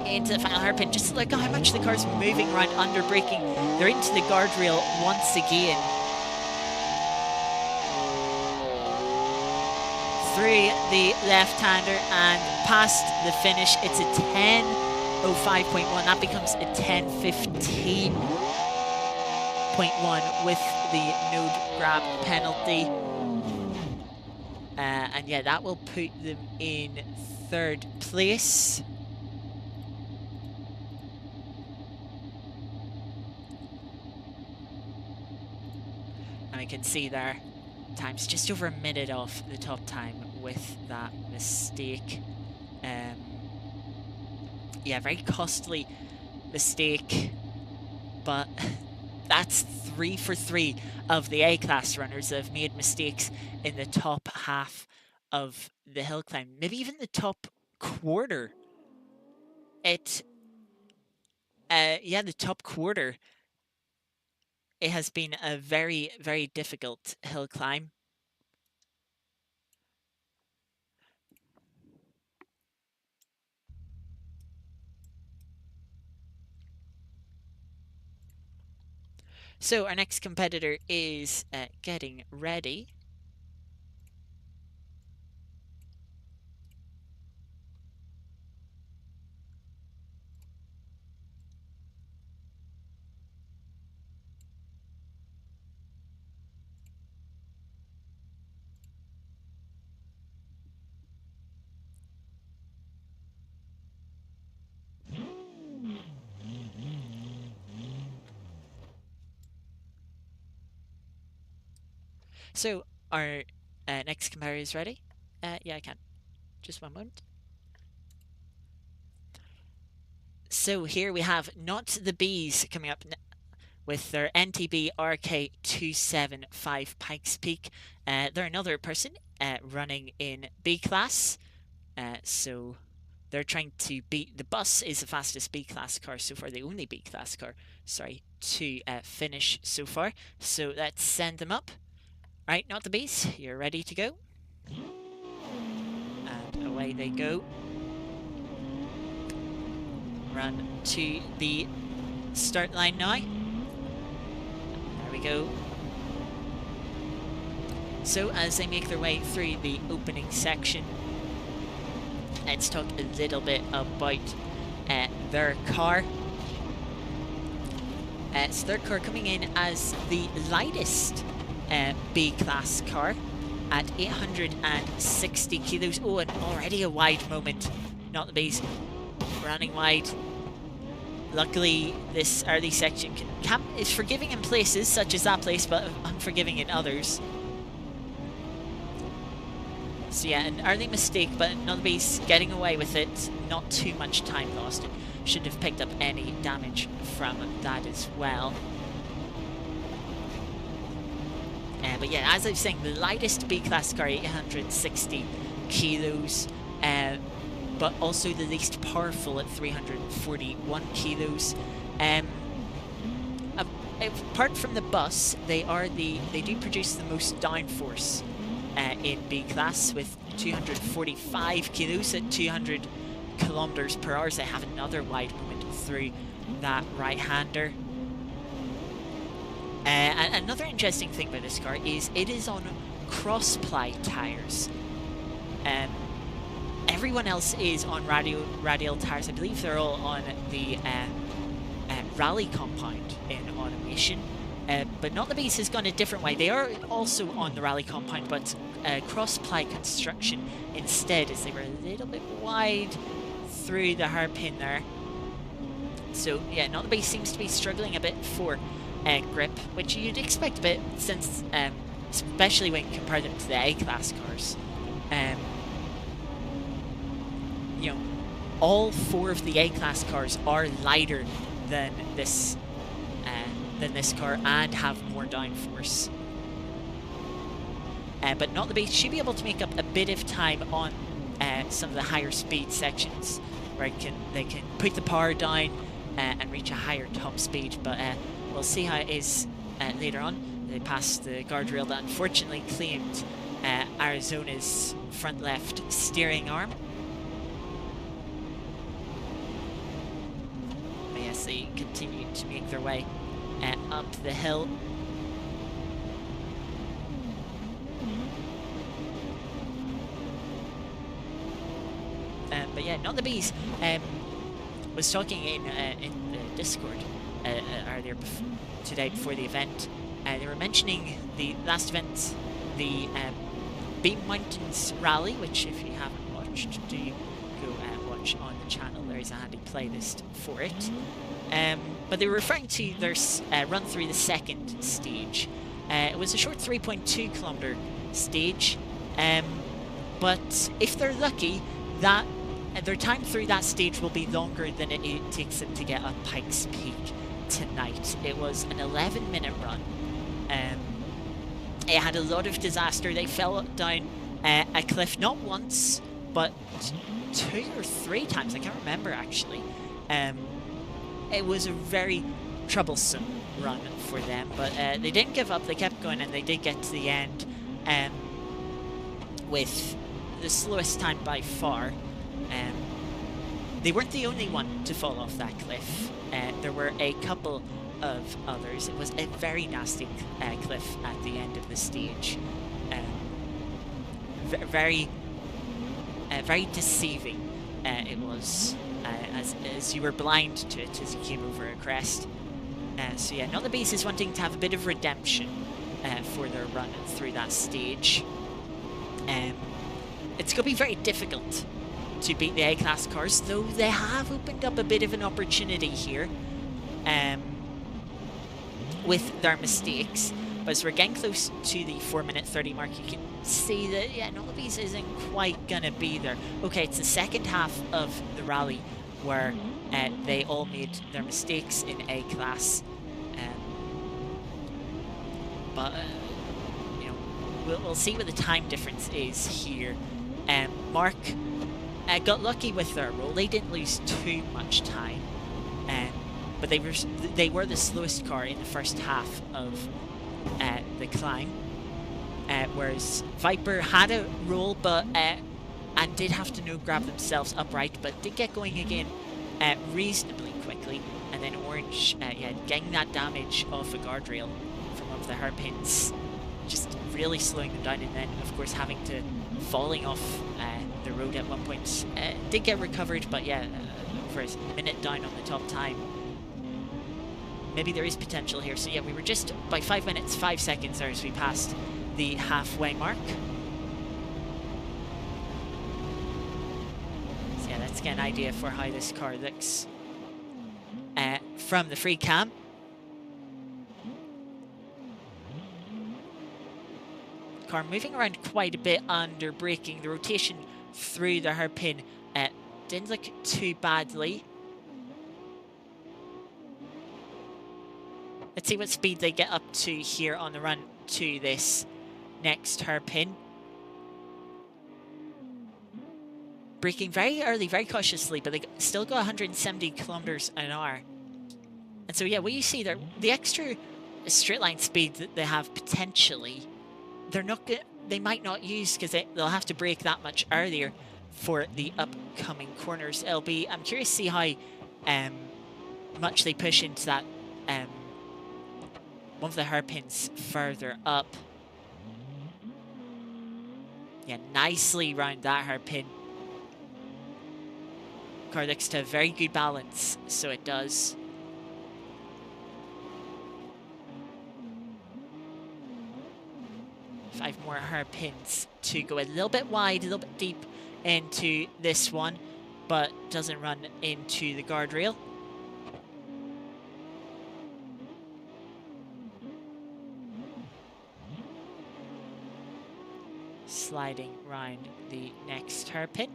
Into the final hairpin. Just look at how much the car's moving around under braking. They're into the guardrail once again. Through the left-hander and past the finish. It's a 10:05.1. That becomes a 10:15.1 with the no grab penalty. And yeah, that will put them in third place. And we can see there, time's just over a minute off the top time with that mistake. Yeah, very costly mistake, but that's 3 for 3 of the A-class runners that have made mistakes in the top half of the hill climb, maybe even the top quarter. Yeah, the top quarter. It has been a very, very difficult hill climb. So our next competitor is getting ready. So our next competitor is ready. Yeah, I can. Just one moment. So here we have Not the Bees coming up with their NTB RK275 Pikes Peak. They're another person running in B class. So they're trying to beat... The bus is the fastest B-Class car so far, the only B-Class car, sorry, to finish so far. So let's send them up. Right, not the bees, you're ready to go. And away they go. Run to the start line now. There we go. So as they make their way through the opening section, let's talk a little bit about their car. So their car coming in as the lightest B-Class car at 860 kilos. Oh, and already a wide moment. Not the bees. Running wide. Luckily, this early section is forgiving in places, such as that place, but unforgiving in others. So yeah, an early mistake, but not the bees getting away with it. Not too much time lost. It shouldn't have picked up any damage from that as well. But yeah, as I was saying, the lightest B-Class car, 860 kilos. But also the least powerful at 341 kilos. Apart from the bus, they do produce the most downforce in B-Class with 245 kilos at 200 kilometers per hour. So they have another wide moment through that right-hander. And another interesting thing about this car is it is on cross-ply tyres. Everyone else is on radial tyres. I believe they're all on the rally compound in automation. But Not the Beast has gone a different way. They are also on the rally compound, but cross-ply construction instead, as they were a little bit wide through the hairpin there. So yeah, Not the Beast seems to be struggling a bit for grip, which you'd expect a bit, since especially when you compare them to the A-Class cars. You know, all four of the A-Class cars are lighter than this car and have more downforce. But Not the Beast should be able to make up a bit of time on some of the higher speed sections, where they can put the power down and reach a higher top speed. But we'll see how it is later on. They passed the guardrail that unfortunately claimed Arizona's front left steering arm. But yes, they continue to make their way up the hill. But yeah, Not the Bees was talking in the Discord earlier today before the event. They were mentioning the last event, the Beam Mountains Rally, which if you haven't watched, do go watch on the channel. There is a handy playlist for it. But they were referring to their run through the second stage. It was a short 3.2 kilometer stage, but if they're lucky, that their time through that stage will be longer than it takes them to get up Pikes Peak tonight. It was an 11-minute run. It had a lot of disaster. They fell down a cliff not once, but 2 or 3 times. I can't remember actually. It was a very troublesome run for them, but they didn't give up. They kept going, and they did get to the end with the slowest time by far. They weren't the only one to fall off that cliff. There were a couple of others. It was a very nasty cliff at the end of the stage. Very deceiving it was, as you were blind to it as you came over a crest. So yeah, Not the Beast is wanting to have a bit of redemption for their run through that stage. It's going to be very difficult to beat the A-Class cars, though they have opened up a bit of an opportunity here with their mistakes. But as we're getting close to the 4-minute 30 mark, you can see that, yeah, Not the Beast isn't quite going to be there. Okay, it's the second half of the rally where they all made their mistakes in A-Class. But, you know, we'll see what the time difference is here. Mark got lucky with their roll. They didn't lose too much time, but they were the slowest car in the first half of the climb. Whereas Viper had a roll, but and did have to grab themselves upright, but did get going again reasonably quickly. And then Orange, yeah, getting that damage off a guardrail from one of the hairpins, just really slowing them down, and then of course having to falling off the road at one point. Did get recovered, but yeah, for a minute down on the top time. Maybe there is potential here. So yeah, we were just by 5 minutes 5 seconds there as we passed the halfway mark. So yeah, let's get an idea for how this car looks from the free cam. Car moving around quite a bit under braking. The rotation through the hairpin didn't look too badly. Let's see what speed they get up to here on the run to this next hairpin. Braking very early, very cautiously, but they still go 170 kilometers an hour. And so yeah, what you see there, the extra straight line speed that they have potentially, they might not use, because they'll have to brake that much earlier for the upcoming corners. I'm curious to see how much they push into that one of the hairpins further up. Yeah, nicely round that hairpin. Car looks to have very good balance, so it does. Five more hairpins to go, a little bit wide, a little bit deep into this one, but doesn't run into the guardrail. Sliding round the next hairpin.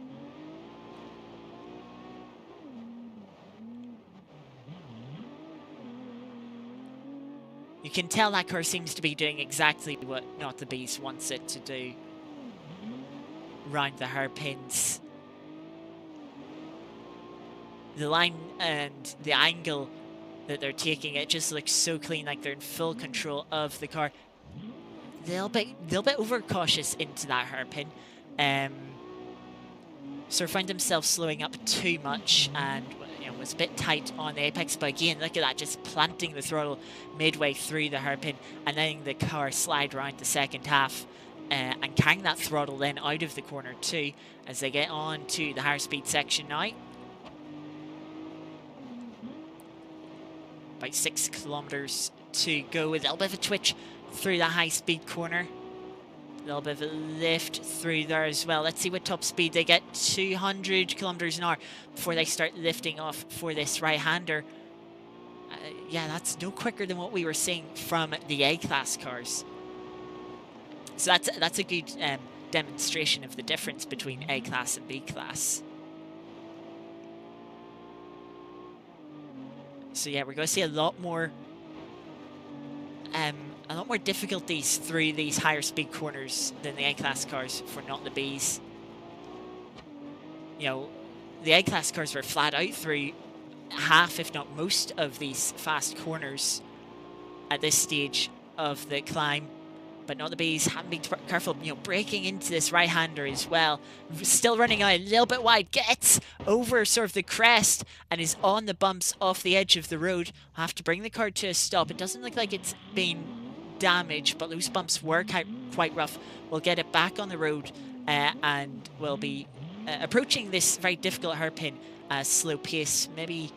You can tell that car seems to be doing exactly what Not the Beast wants it to do. Round the hairpins. The line and the angle that they're taking, it just looks so clean, like they're in full control of the car. They'll be overcautious into that hairpin. So find themselves slowing up too much, and was a bit tight on the apex, but again, look at that, just planting the throttle midway through the hairpin and letting the car slide around the second half, and carrying that throttle then out of the corner too as they get on to the higher speed section now. About 6 kilometers to go, with a little bit of a twitch through the high speed corner. A little bit of a lift through there as well. Let's see what top speed they get. 200 kilometers an hour before they start lifting off for this right-hander. Yeah, that's no quicker than what we were seeing from the A-class cars. So that's a good demonstration of the difference between A-class and B-class. So yeah, we're going to see a lot more difficulties through these higher speed corners than the A-class cars for Not the Bees. The A-class cars were flat out through half, if not most, of these fast corners at this stage of the climb. But Not the Bees haven't been careful, braking into this right-hander as well. Still running out a little bit wide, gets over sort of the crest and is on the bumps off the edge of the road. We'll have to bring the car to a stop. It doesn't look like it's been damaged, but those bumps were quite rough. We'll get it back on the road and we'll be approaching this very difficult hairpin at a slow pace, maybe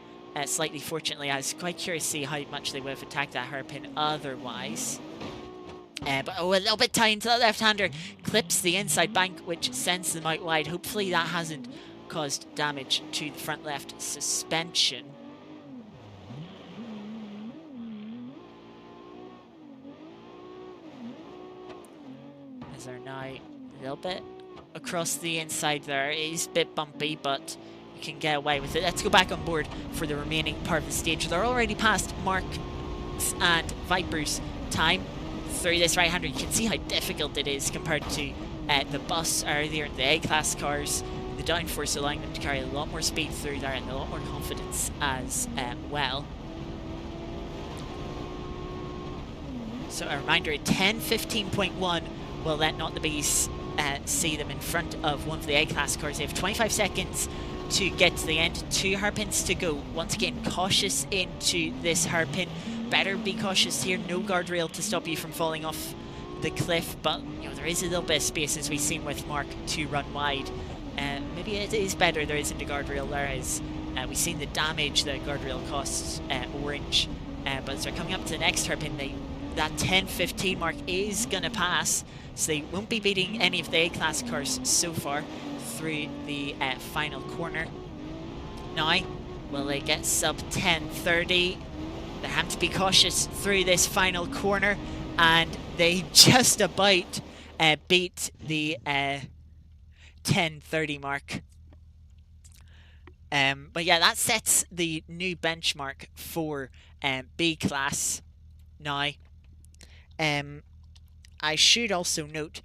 slightly fortunately. I was quite curious to see how much they would have attacked that hairpin otherwise. But a little bit tight into the left-hander, clips the inside bank, which sends them out wide. Hopefully that hasn't caused damage to the front left suspension. As they're now a little bit across the inside there. It is a bit bumpy, but you can get away with it. Let's go back on board for the remaining part of the stage. They're already past Mark's and Viper's time through this right-hander. You can see how difficult it is compared to the bus earlier in the A-class cars. the downforce allowing them to carry a lot more speed through there and a lot more confidence as well. So a reminder, at 10:15.1 will let Not the Bees see them in front of one of the A-Class cars. They have 25 seconds to get to the end, 2 hairpins to go. Once again, cautious into this hairpin. Better be cautious here, no guardrail to stop you from falling off the cliff, but you know, there is a little bit of space, as we've seen with Mark, to run wide. Maybe it is better there isn't a guardrail there, as we've seen the damage that guardrail costs Orange. But as they're coming up to the next hairpin, that 10:15 mark is going to pass, so they won't be beating any of the A-Class cars so far through the final corner. Now, will they get sub 10:30? They have to be cautious through this final corner, and they just about beat the 10:30 mark. But yeah, that sets the new benchmark for B-Class. Now, I should also note,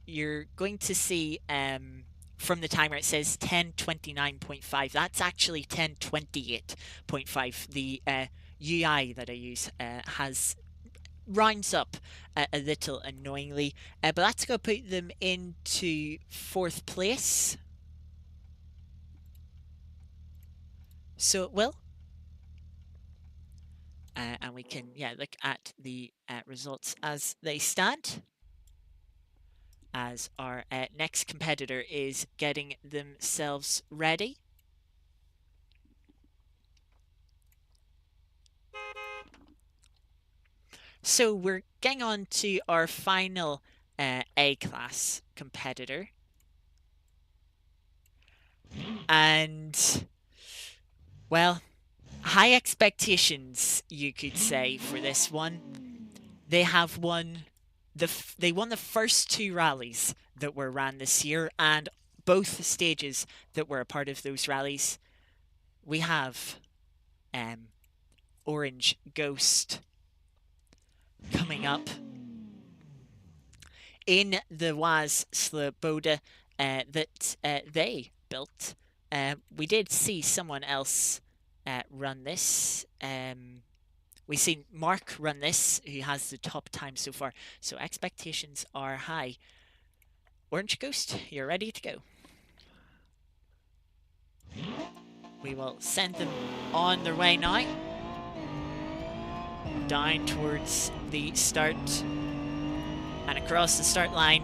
you're going to see from the timer it says 10:29.5. That's actually 10:28.5. The UI that I use rounds up a little annoyingly, but that's going to put them into 4th place. So it will. And we can look at the results as they stand, as our next competitor is getting themselves ready. So we're getting on to our final A-Class competitor. And, well, high expectations, you could say, for this one. They have won they won the first 2 rallies that were ran this year, and both stages that were a part of those rallies. We have Orange Ghost coming up in the WAZ Sloboda that they built. We did see someone else run this. We've seen Mark run this, who has the top time so far. So expectations are high. Orange Ghost, you're ready to go. We will send them on their way now. Down towards the start and across the start line.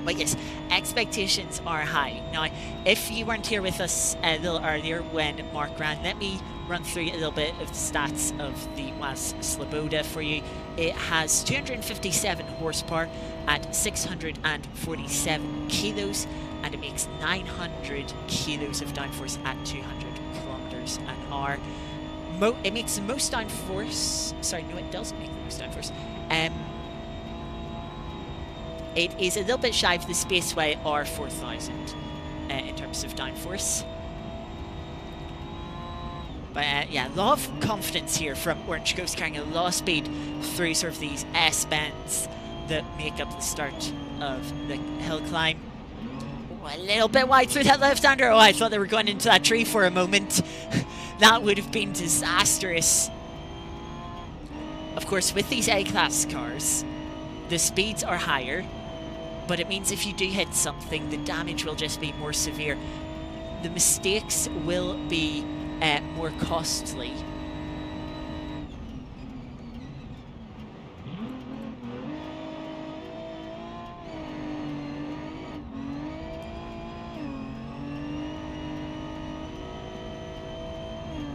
But yes, expectations are high. Now, if you weren't here with us a little earlier when Mark ran, let me run through a little bit of the stats of the WAZ Sloboda for you. It has 257 horsepower at 647 kilos, and it makes 900 kilos of downforce at 200 kilometers an hour. It makes the most downforce. Sorry, no, it doesn't make the most downforce. It is a little bit shy of the Spaceway R4000 in terms of downforce. But yeah, a lot of confidence here from Orange Ghost, carrying a lot of speed through sort of these S-bends that make up the start of the Hillclimb. Oh, a little bit wide through that left-hander. Oh, I thought they were going into that tree for a moment. That would have been disastrous. Of course, with these A-Class cars, the speeds are higher, but it means if you do hit something, the damage will just be more severe. The mistakes will be more costly.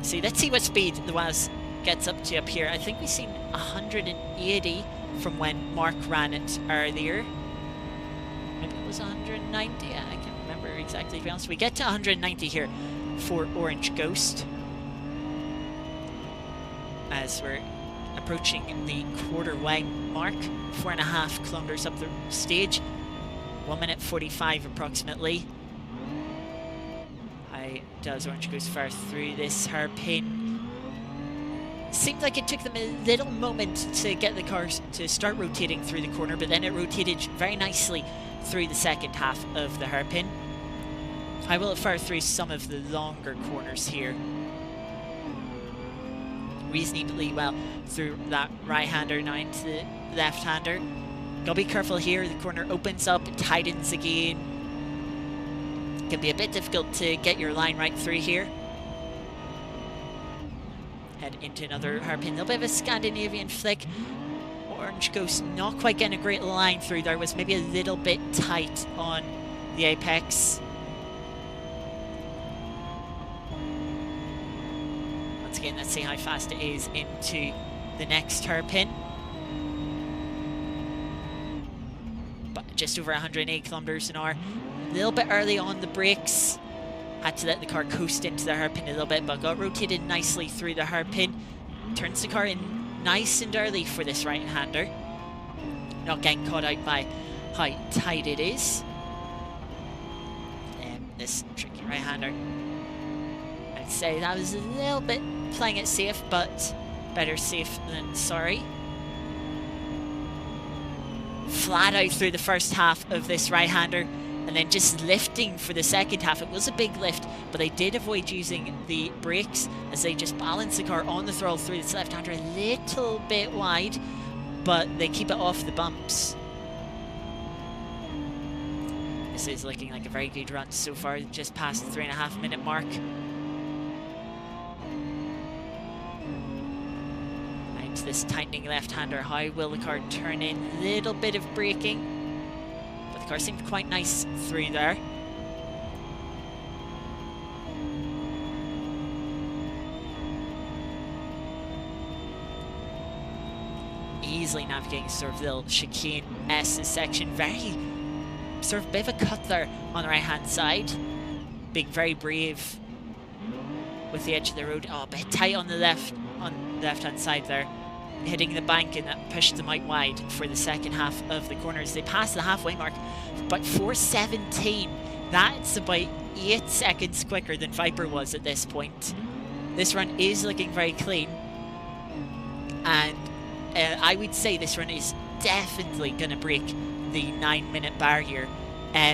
See, let's see what speed the WAZ gets up to up here. I think we've seen 180 from when Mark ran it earlier. Maybe it was 190. I can't remember exactly, to be honest. We get to 190 here for Orange Ghost as we're approaching the quarter-way mark. 4.5 kilometers up the stage. 1 minute 45 approximately. How does Orange Ghost fire through this hairpin? seemed like it took them a little moment to get the cars to start rotating through the corner, but then it rotated very nicely through the second half of the hairpin. I will fire through some of the longer corners here reasonably well through that right-hander now into the left-hander. Gotta be careful here, the corner opens up, it tightens again. It can be a bit difficult to get your line right through here. Head into another hairpin, a little bit of a Scandinavian flick. Orange Ghost not quite getting a great line through there, was maybe a little bit tight on the apex. Once again, let's see how fast it is into the next hairpin. But just over 108 kilometers an hour. A little bit early on the brakes. Had to let the car coast into the hairpin a little bit, but got rotated nicely through the hairpin. Turns the car in nice and early for this right-hander. Not getting caught out by how tight it is. This tricky right-hander. I'd say that was a little bit playing it safe, but better safe than sorry. Flat out through the first half of this right-hander, and then just lifting for the second half. It was a big lift, but they did avoid using the brakes as they just balance the car on the throttle through this left-hander a little bit wide, but they keep it off the bumps. This is looking like a very good run so far, just past the 3.5 minute mark. And this tightening left-hander, how will the car turn in? Little bit of braking. Car seemed quite nice through there. Easily navigating sort of the little chicane S section. Very sort of bit of a cut there on the right hand side. Being very brave with the edge of the road. Oh, a bit tight on the left hand side there. Hitting the bank, and that pushed them out wide for the second half of the corners. They passed the halfway mark, but 4:17. That's about 8 seconds quicker than Viper was at this point. This run is looking very clean, and I would say this run is definitely going to break the 9-minute barrier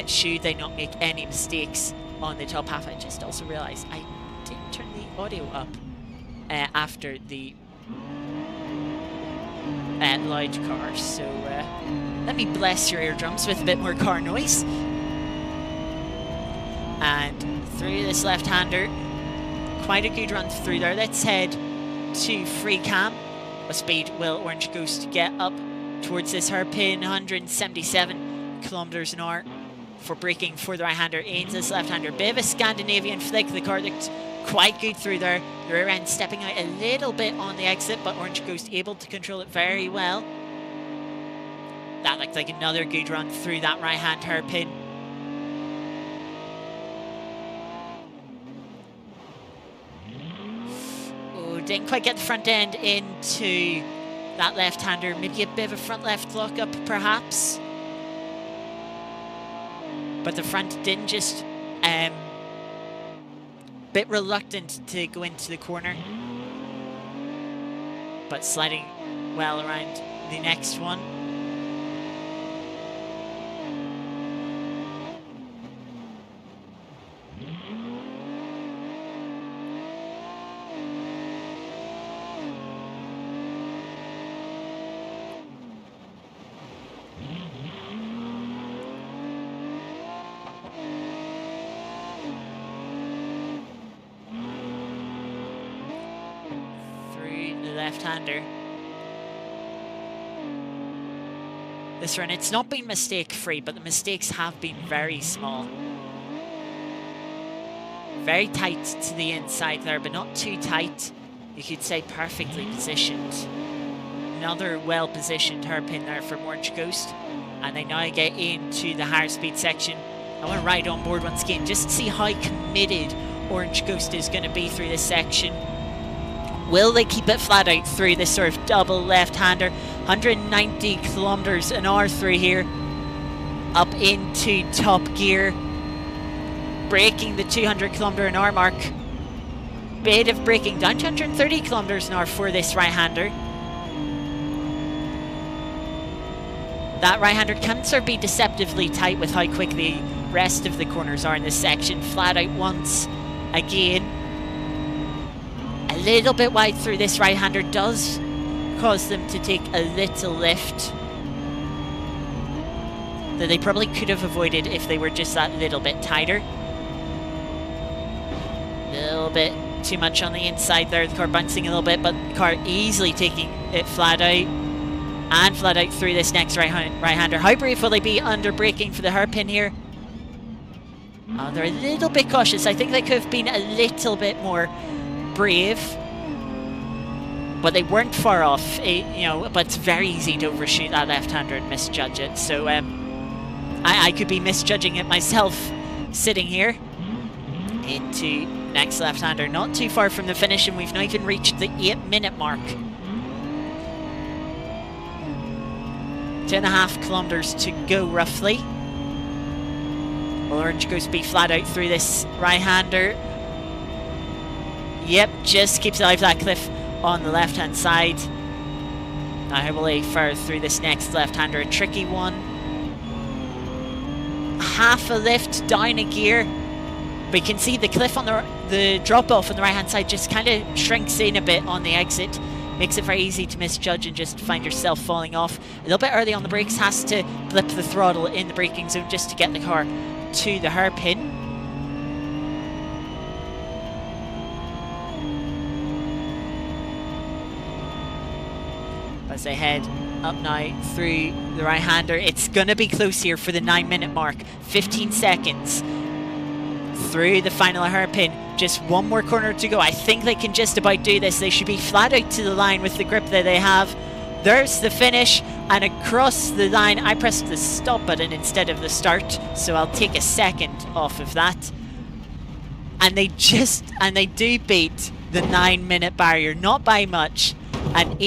should they not make any mistakes on the top half. I just also realised I didn't turn the audio up after the loud car, so let me bless your eardrums with a bit more car noise. And through this left-hander, quite a good run through there. Let's head to free cam. What speed will Orange Ghost get up towards this hairpin? 177 kilometers an hour for braking for the right-hander into this left-hander. Bit of a Scandinavian flick. The car looked quite good through there. The rear end stepping out a little bit on the exit, but Orange Ghost able to control it very well. That looked like another good run through that right-hand hairpin. Oh, didn't quite get the front end into that left-hander. Maybe a bit of a front left lock-up, perhaps. But the front didn't just... bit reluctant to go into the corner, but sliding well around the next one. Left-hander. This run, it's not been mistake-free, but the mistakes have been very small. Very tight to the inside there, but not too tight. You could say perfectly positioned. Another well-positioned hairpin there from Orange Ghost. And they now get into the higher speed section. I want to ride on board once again, just to see how committed Orange Ghost is going to be through this section. Will they keep it flat out through this sort of double left-hander? 190 kilometers an hour through here. Up into top gear. Breaking the 200 kilometer an hour mark. bit of braking, down to 130 kilometers an hour for this right-hander. That right-hander can sort of be deceptively tight with how quick the rest of the corners are in this section. Flat out once again. A little bit wide through this right-hander does cause them to take a little lift that they probably could have avoided if they were just that little bit tighter. A little bit too much on the inside there, the car bouncing a little bit, but the car easily taking it flat out and flat out through this next right-hander. How brave will they be under braking for the hairpin here? Oh, they're a little bit cautious. I think they could have been a little bit more brave, but they weren't far off. But it's very easy to overshoot that left-hander and misjudge it. So I could be misjudging it myself sitting here. Into next left-hander, not too far from the finish, and we've not even reached the 8-minute mark. 2.5 kilometers to go roughly. Well, Orange Ghost be flat out through this right-hander. Yep, just keeps alive that cliff on the left-hand side. Now how will they fire through this next left-hander? A tricky one. Half a lift down a gear. But you can see the cliff on the drop-off on the right-hand side just kind of shrinks in a bit on the exit. Makes it very easy to misjudge and just find yourself falling off. A little bit early on the brakes, has to blip the throttle in the braking zone just to get the car to the hairpin. As they head up now through the right-hander, it's going to be close here for the 9-minute mark. 15 seconds through the final hairpin. Just one more corner to go. I think they can just about do this. They should be flat out to the line with the grip that they have. There's the finish, and across the line, I pressed the stop button instead of the start, so I'll take a second off of that. And they do beat the 9-minute barrier, not by much. And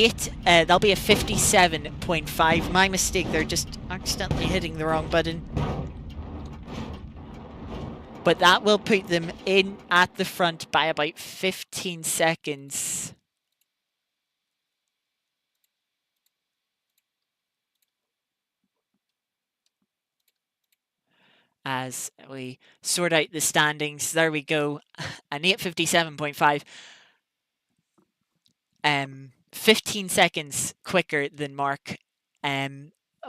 that'll be a 57.5. My mistake there, just accidentally hitting the wrong button. But that will put them in at the front by about 15 seconds. As we sort out the standings, there we go. An 8:57.5. 15 seconds quicker than Mark.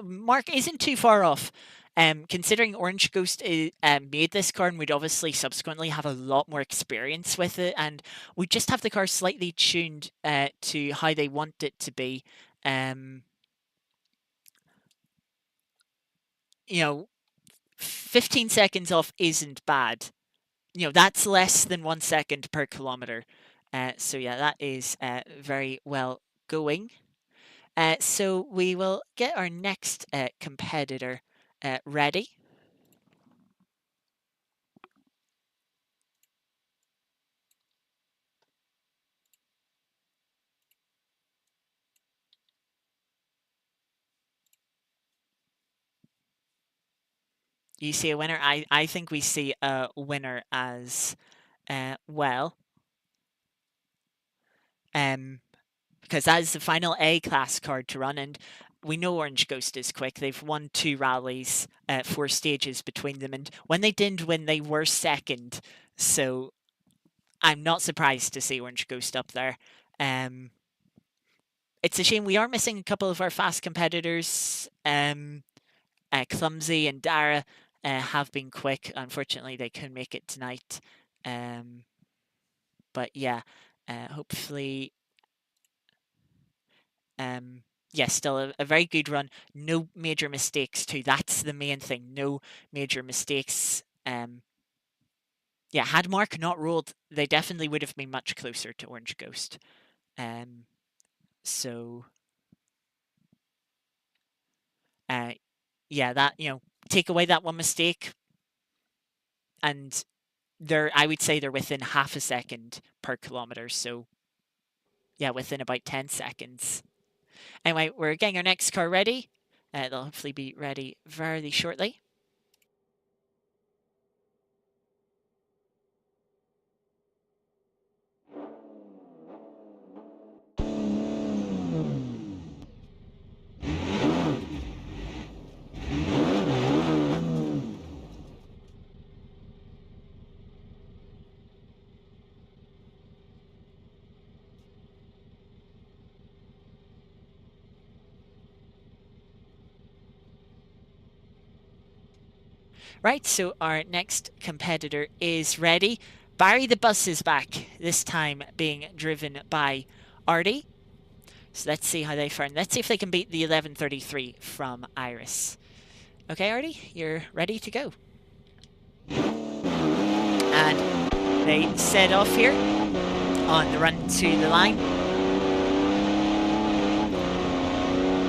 Mark isn't too far off. Considering Orange Ghost made this car and would obviously subsequently have a lot more experience with it, and we just have the car slightly tuned to how they want it to be. 15 seconds off isn't bad. That's less than 1 second per kilometer. So yeah, that is very well going. So we will get our next competitor ready. You see a winner? I think we see a winner as well. Because that is the final A-class card to run, and we know Orange Ghost is quick. They've won 2 rallies, 4 stages between them, and when they didn't win, they were second. So I'm not surprised to see Orange Ghost up there. It's a shame we are missing a couple of our fast competitors. Clumsy and Dara have been quick. Unfortunately, they couldn't make it tonight. But yeah, hopefully... yeah, still a very good run. No major mistakes too. That's the main thing. No major mistakes. Yeah, had Mark not rolled, they definitely would have been much closer to Orange Ghost. So yeah, that take away that one mistake, and I would say they're within half a second per kilometer. So yeah, within about 10 seconds. Anyway, we're getting our next car ready. They'll hopefully be ready very shortly. Right, so our next competitor is ready. Barry the bus is back, this time being driven by Artie. So let's see how they fare. Let's see if they can beat the 11:33 from Iris. Okay, Artie, you're ready to go. And they set off here on the run to the line.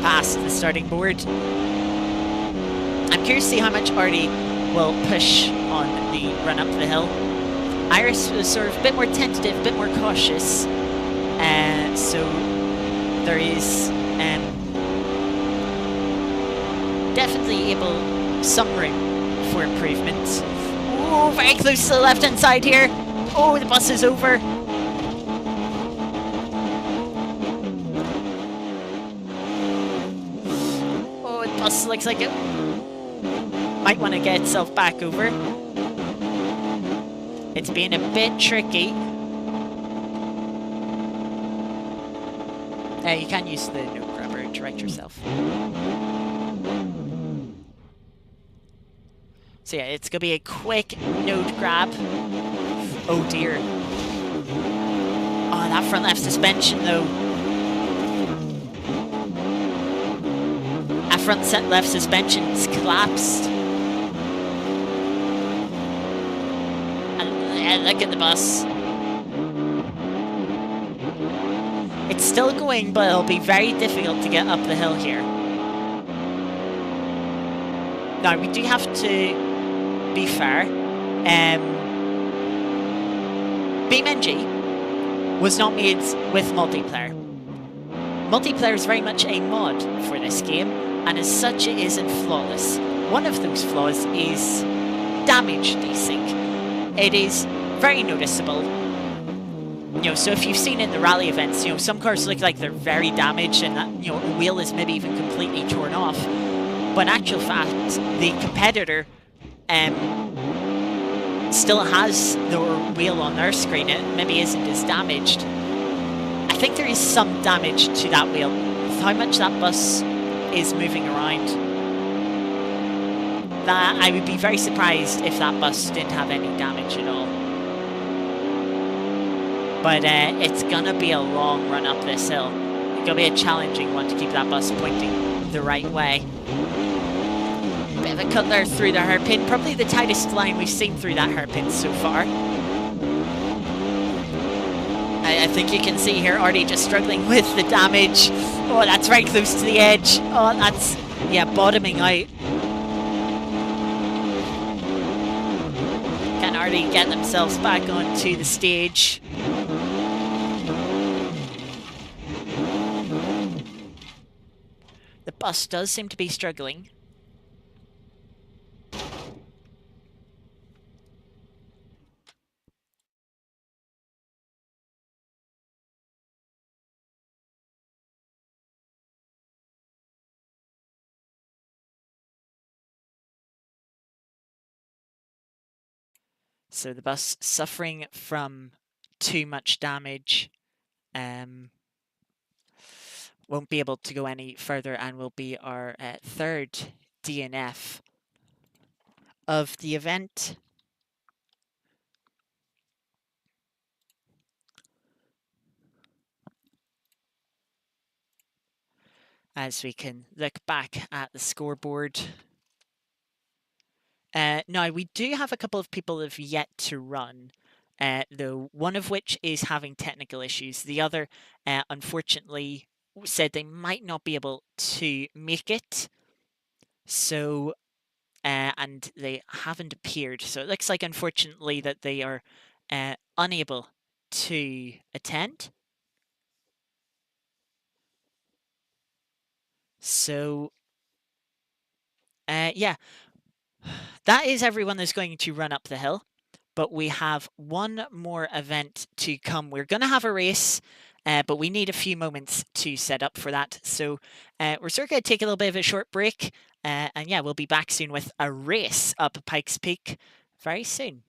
Past the starting board. I'm curious to see how much Artie will push on the run up the hill. Iris was sort of a bit more tentative, a bit more cautious. So there is definitely some room for improvement. Oh, very close to the left-hand side here. Oh, the bus is over. Oh, the bus looks like it might want to get itself back over. It's being a bit tricky. You can use the note grabber to direct yourself. So yeah, it's going to be a quick node grab. Oh dear. Oh, that front left suspension though. That front left suspension's collapsed. And yeah, look at the bus. It's still going, but it'll be very difficult to get up the hill here. Now, we do have to be fair. BeamNG was not made with multiplayer. Multiplayer is very much a mod for this game, and as such it isn't flawless. One of those flaws is damage desync. It is very noticeable. So if you've seen in the rally events, some cars look like they're very damaged and that, a wheel is maybe even completely torn off. But in actual fact, the competitor still has their wheel on their screen. It maybe isn't as damaged. I think there is some damage to that wheel. How much that bus is moving around, that I would be very surprised if that bus didn't have any damage at all. But it's going to be a long run up this hill. It's going to be a challenging one to keep that bus pointing the right way. Bit of a cut there through the hairpin. Probably the tightest line we've seen through that hairpin so far. I think you can see here Artie just struggling with the damage. Oh, that's very close to the edge. Oh, that's, yeah, bottoming out. Can Artie get themselves back onto the stage? The bus does seem to be struggling. So the bus suffering from too much damage. Won't be able to go any further and will be our third DNF of the event. As we can look back at the scoreboard. Now, we do have a couple of people that have yet to run, though one of which is having technical issues. The other, unfortunately, said they might not be able to make it. So, and they haven't appeared. So it looks like, unfortunately, that they are unable to attend. So, yeah, that is everyone that's going to run up the hill. But we have one more event to come. We're going to have a race, but we need a few moments to set up for that. So we're sort of going to take a little bit of a short break. And yeah, we'll be back soon with a race up Pikes Peak very soon.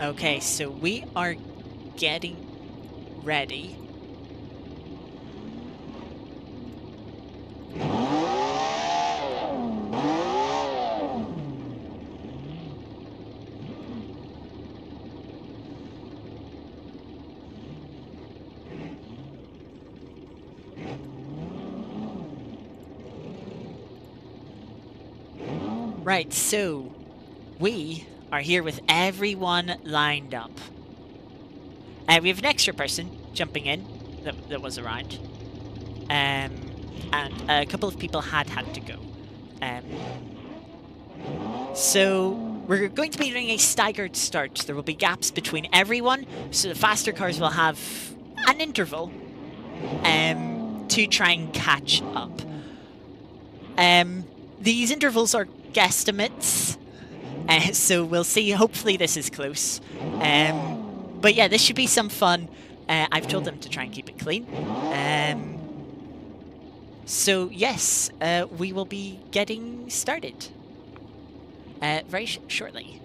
Okay, so we are getting ready. Right, so we are here with everyone lined up. We have an extra person jumping in that was around. And a couple of people had to go. So we're going to be doing a staggered start. There will be gaps between everyone, so the faster cars will have an interval to try and catch up. These intervals are guesstimates, so we'll see. Hopefully this is close. But yeah, this should be some fun. I've told them to try and keep it clean. So yes, we will be getting started very shortly.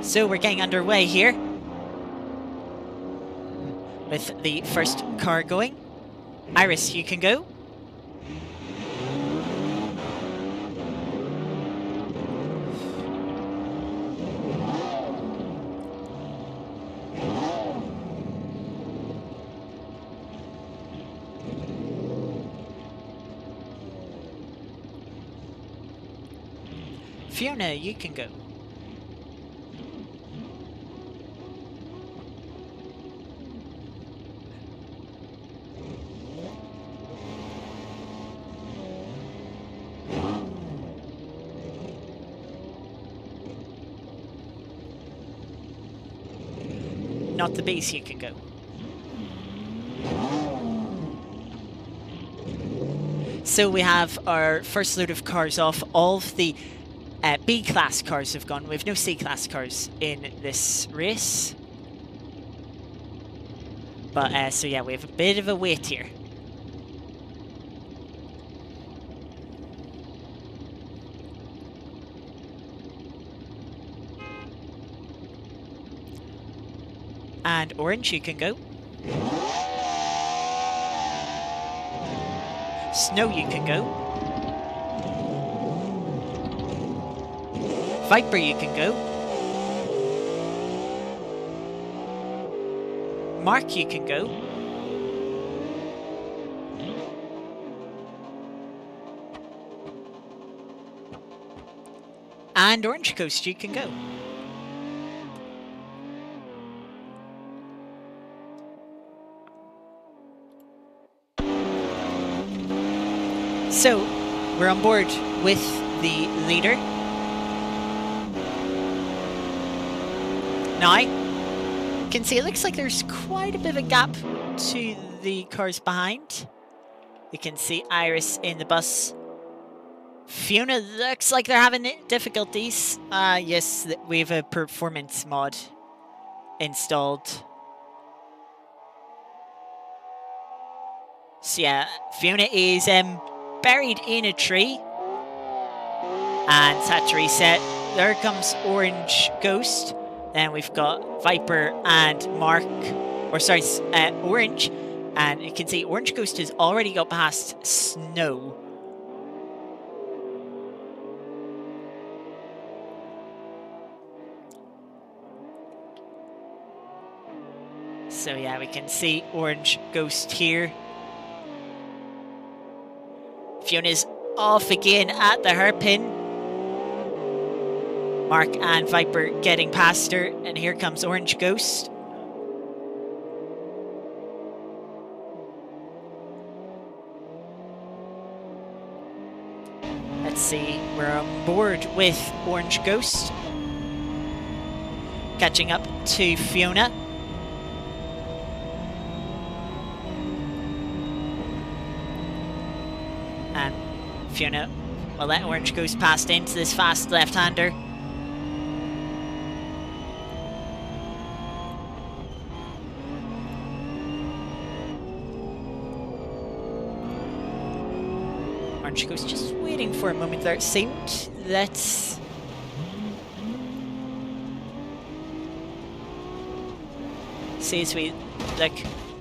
So we're getting underway here with the first car going. Iris, you can go. Fiona, you can go. Not the base, you can go. So we have our first load of cars off. All of the B-class cars have gone. We have no C-class cars in this race. But, so yeah, we have a bit of a wait here. And Orange, you can go. Snow, you can go. Viper, you can go. Mark, you can go. And Orange Coast, you can go. So, we're on board with the leader. Now, you can see it looks like there's quite a bit of a gap to the cars behind. You can see Iris in the bus. Fiona looks like they're having difficulties. Yes, we have a performance mod installed. So yeah, Fiona is buried in a tree. And it's had to reset. There comes Orange Ghost. Then we've got Viper and Mark. Or sorry, Orange. And you can see Orange Ghost has already got past Snow. So yeah, we can see Orange Ghost here. Fiona's off again at the hairpin. Mark and Viper getting past her, and here comes Orange Ghost. Let's see, we're on board with Orange Ghost. Catching up to Fiona. And Fiona will let Orange Ghost past into this fast left-hander. Orange Ghost just waiting for a moment there. It seemed that see as we look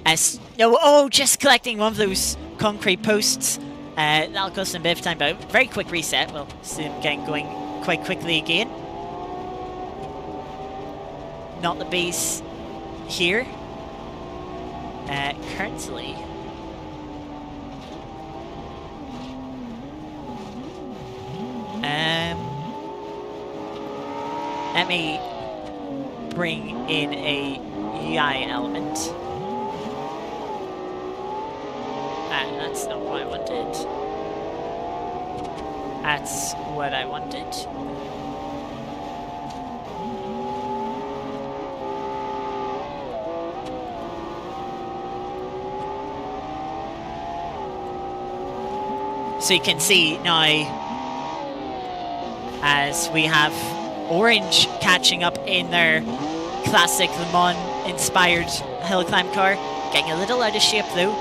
as no, oh, just collecting one of those concrete posts. That'll cost them a bit of time, but a very quick reset. We'll see them getting going quite quickly again. Not the base here. Currently. Let me bring in a UI element. That's not what I wanted. That's what I wanted. So you can see now, as we have Orange catching up in their classic Le Mans inspired Hillclimb car, getting a little out of shape though.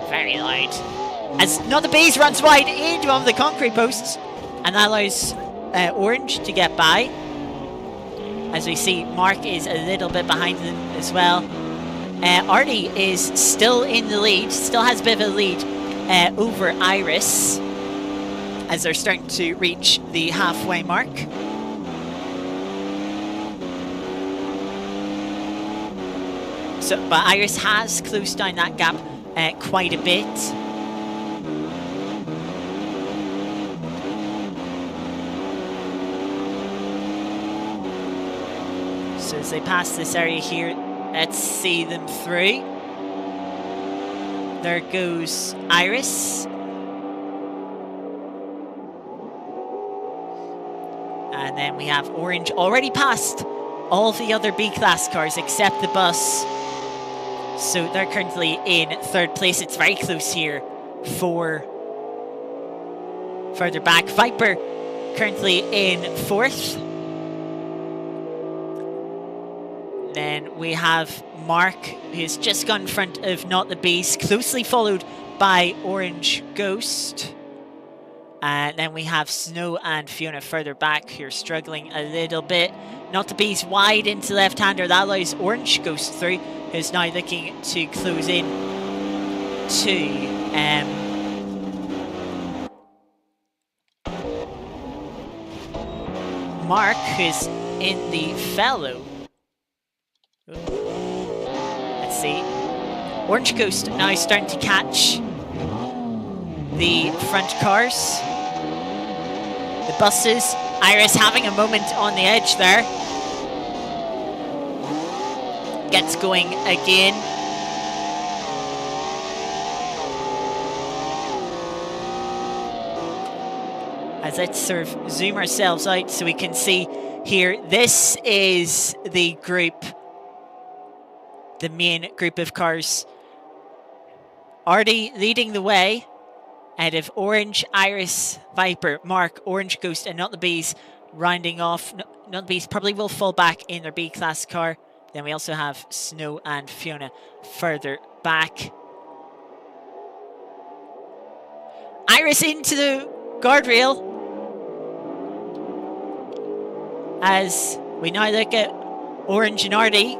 Very loud. As Not the Bees runs wide into one of the concrete posts, and that allows Orange to get by. As we see, Mark is a little bit behind them as well. Artie is still in the lead, still has a bit of a lead over Iris, as they're starting to reach the halfway mark. So, but Iris has closed down that gap quite a bit. So as they pass this area here, let's see them through. There goes Iris. And then we have Orange already past all of the other B-class cars except the bus. So they're currently in third place. It's very close here for further back. Viper currently in fourth. Then we have Mark, who's just gone in front of Not the Beast, closely followed by Orange Ghost. And then we have Snow and Fiona further back, who are struggling a little bit. Not the Beast wide into left-hander. That allows Orange Ghost through, who's now looking to close in to Mark, who's in the fellow. Let's see. Orange Ghost now starting to catch the front cars. The buses. Iris having a moment on the edge there. Gets going again. As let's sort of zoom ourselves out so we can see here. This is the group, the main group of cars. Artie leading the way out of Orange, Iris, Viper, Mark, Orange Ghost, and Not the Bees rounding off. Not the Bees probably will fall back in their B-class car. Then we also have Snow and Fiona further back. Iris into the guardrail. As we now look at Orange and Artie.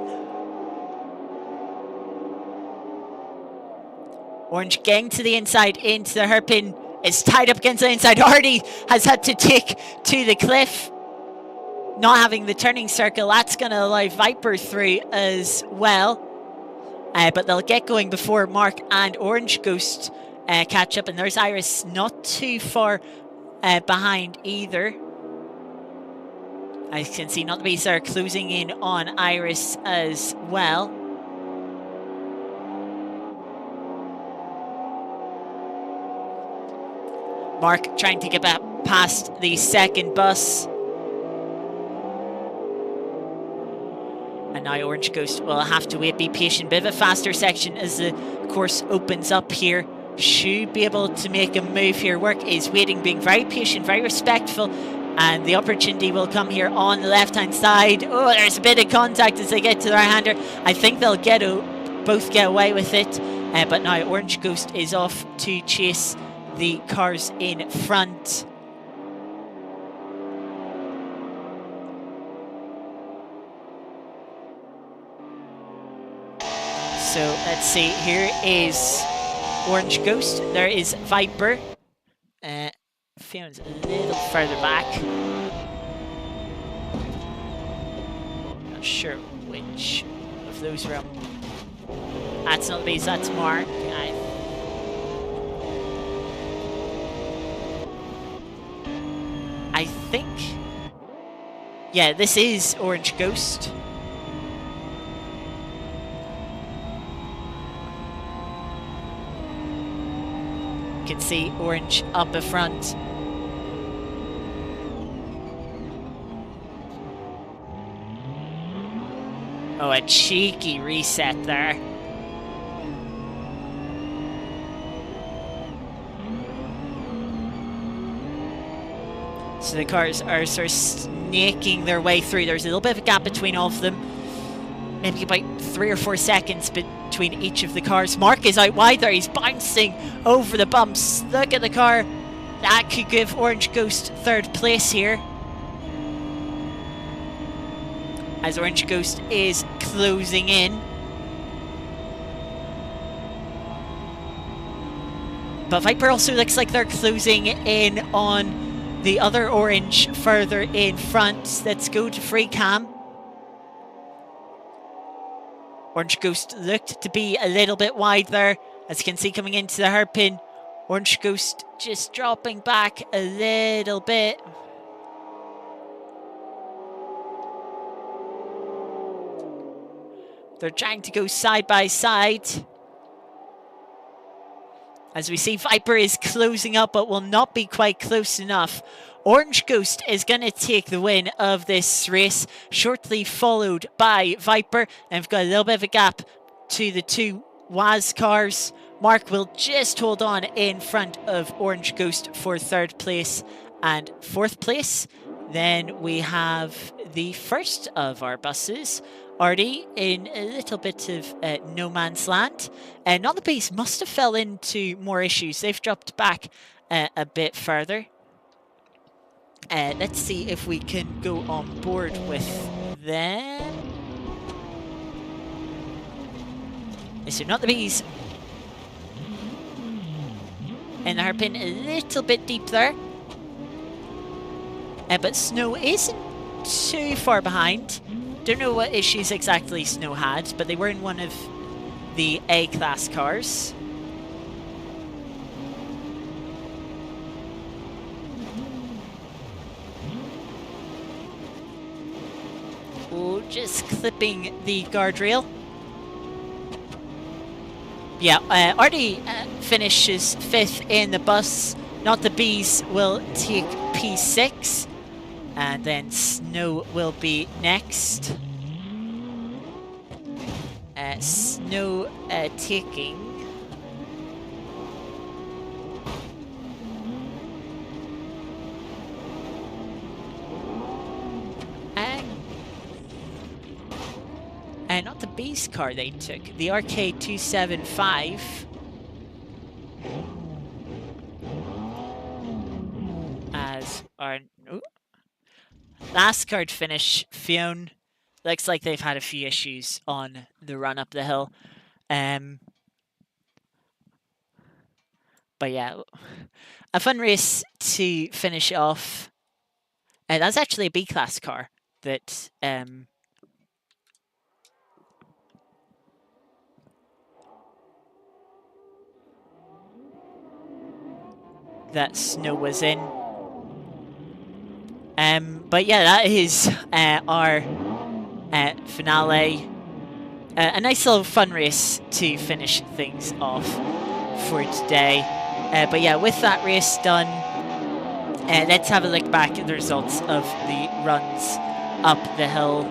Orange getting to the inside into the hairpin. Is tied up against the inside. Artie has had to take to the cliff. Not having the turning circle. That's going to allow Viper through as well. But they'll get going before Mark and Orange Ghost catch up. And there's Iris not too far behind either. I can see Not the Bees are closing in on Iris as well. Mark trying to get back past the second bus. And now Orange Ghost will have to wait, be patient. Bit of a faster section as the course opens up here. Should be able to make a move here. Work is waiting, being very patient, very respectful. And the opportunity will come here on the left-hand side. Oh, there's a bit of contact as they get to the right-hander. I think they'll both get away with it. But now Orange Ghost is off to chase the cars in front. So let's see. Here is Orange Ghost. There is Viper. Fiona's a little further back. Not sure which of those were up. That's Not the Bees, that's Mark. I think... yeah, this is Orange Ghost. You can see Orange up the front. Oh, a cheeky reset there. So the cars are sort of snaking their way through. There's a little bit of a gap between all of them. Maybe about 3 or 4 seconds between each of the cars. Mark is out wide there. He's bouncing over the bumps. Look at the car. That could give Orange Ghost third place here. As Orange Ghost is closing in. But Viper also looks like they're closing in on the other Orange further in front. Let's go to free cam. Orange Ghost looked to be a little bit wide there. As you can see coming into the hairpin. Orange Ghost just dropping back a little bit. They're trying to go side by side. As we see, Viper is closing up, but will not be quite close enough. Orange Ghost is going to take the win of this race, shortly followed by Viper. And we've got a little bit of a gap to the two WAS cars. Mark will just hold on in front of Orange Ghost for third place and fourth place. Then we have the first of our buses, Artie, in a little bit of no man's land. Not the Bees must have fell into more issues. They've dropped back a bit further. Let's see if we can go on board with them. So Not the Bees in the hairpin, a little bit deep there. But Snow isn't too far behind. Don't know what issues exactly Snow had, but they were in one of the A-class cars. Oh, just clipping the guardrail. Yeah, Artie finishes 5th in the bus. Not the Bees will take P6, and then Snow will be next. Snow taking not the base car they took, the RK275. As our last card finish, Fionn. Looks like they've had a few issues on the run up the hill. But yeah, a fun race to finish off. That's actually a B-class car that that Snow was in. But yeah, that is our finale. A nice little fun race to finish things off for today. But yeah, with that race done, let's have a look back at the results of the runs up the hill.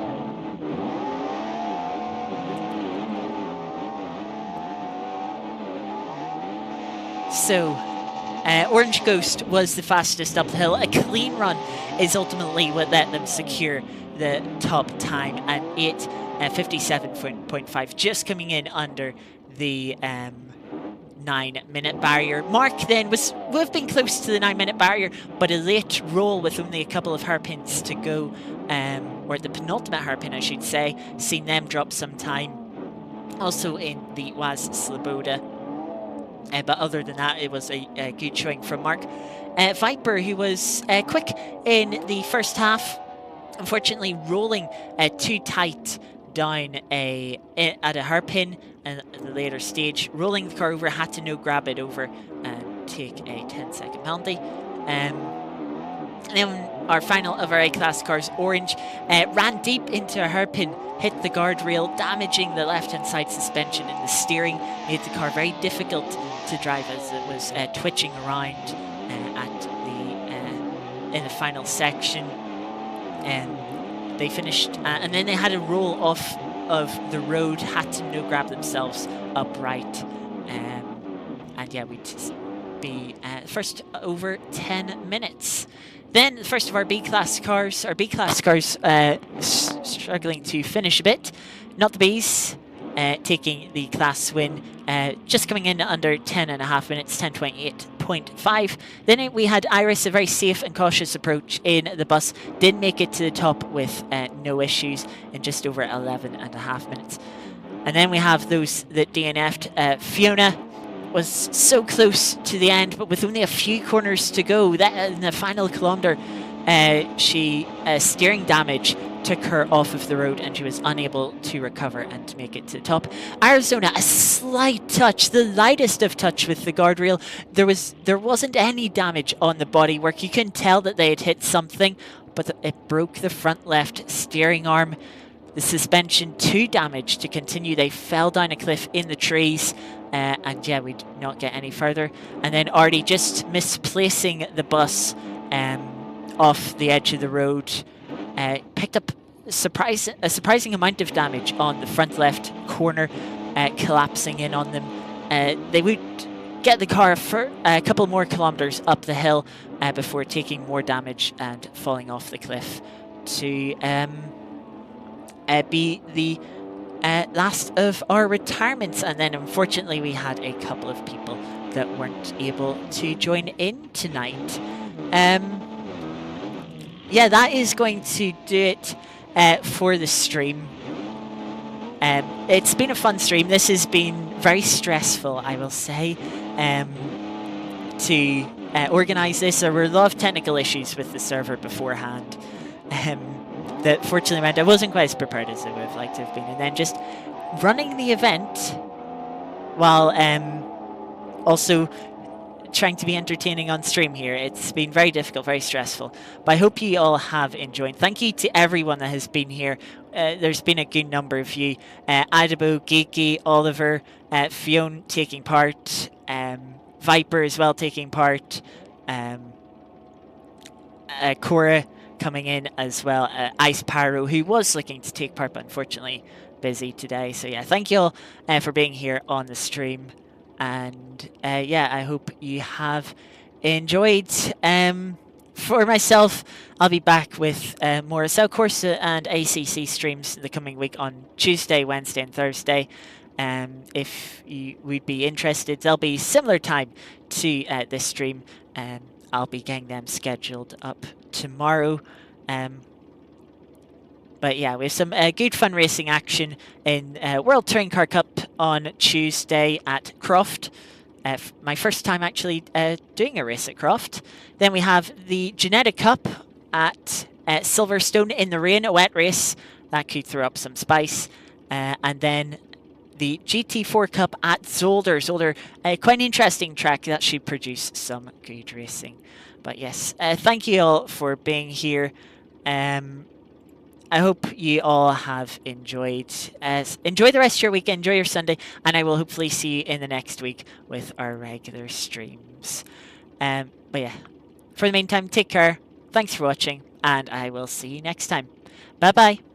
So, Orange Ghost was the fastest up the hill. A clean run is ultimately what let them secure the top time at 57.5, just coming in under the 9-minute barrier. Mark then would have been close to the 9-minute barrier, but a late roll with only a couple of hairpins to go, or the penultimate hairpin, I should say, seen them drop some time. Also in the Waz Sloboda. But other than that, it was a good showing from Mark. Viper, who was quick in the first half, unfortunately rolling too tight down at a hairpin at the later stage. Rolling the car over, had to no-grab it over and take a 10-second penalty. And then our final of our A-class cars, Orange, ran deep into a hairpin, hit the guardrail, damaging the left-hand side suspension and the steering, made the car very difficult to drive as it was twitching around in the final section. And they finished, and then they had a roll off of the road, had to no-grab themselves upright. And yeah, we'd be first over 10 minutes. Then the first of our B-class cars, struggling to finish a bit. Not the Bees, taking the class win, just coming in under 10.5 minutes, 10:28.5. Then we had Iris, a very safe and cautious approach in the bus, did make it to the top with no issues in just over 11.5 minutes. And then we have those that DNF'd. Fiona was so close to the end, but with only a few corners to go. That in the final kilometre, she steering damage took her off of the road and she was unable to recover and to make it to the top. Arizona, a slight touch, the lightest of touch with the guardrail. There wasn't any damage on the bodywork. You can tell that they had hit something, but it broke the front left steering arm. The suspension too damaged to continue. They fell down a cliff in the trees. And yeah, we did not get any further. And then Artie just misplacing the bus off the edge of the road. Picked up a surprising amount of damage on the front left corner, collapsing in on them. They would get the car for a couple more kilometres up the hill before taking more damage and falling off the cliff to be the last of our retirements. And then unfortunately we had a couple of people that weren't able to join in tonight. Yeah, that is going to do it for the stream. It's been a fun stream. This has been very stressful, I will say, to organise this. There were a lot of technical issues with the server beforehand that fortunately meant I wasn't quite as prepared as I would have liked to have been. And then just running the event while also trying to be entertaining on stream here. It's been very difficult, very stressful, but I hope you all have enjoyed. Thank you to everyone that has been here. There's been a good number of you. Adabo, Geeky, Oliver, Fionn taking part, Viper as well taking part, Cora coming in as well, Ice Pyro, who was looking to take part but unfortunately busy today. So yeah, thank you all for being here on the stream, and yeah, I hope you have enjoyed. For myself, I'll be back with more South Corsa and ACC streams the coming week on Tuesday, Wednesday and Thursday. If you would be interested, they'll be similar time to this stream. I'll be getting them scheduled up tomorrow. But yeah, we have some good fun racing action in World Touring Car Cup on Tuesday at Croft. My first time actually doing a race at Croft. Then we have the Genetic Cup at Silverstone in the rain, a wet race. That could throw up some spice. And then the GT4 Cup at Zolder. Zolder, quite an interesting track that should produce some good racing. But yes, thank you all for being here. I hope you all have enjoyed. Enjoy the rest of your week, enjoy your Sunday, and I will hopefully see you in the next week with our regular streams. But yeah, for the meantime, take care. Thanks for watching, and I will see you next time. Bye-bye.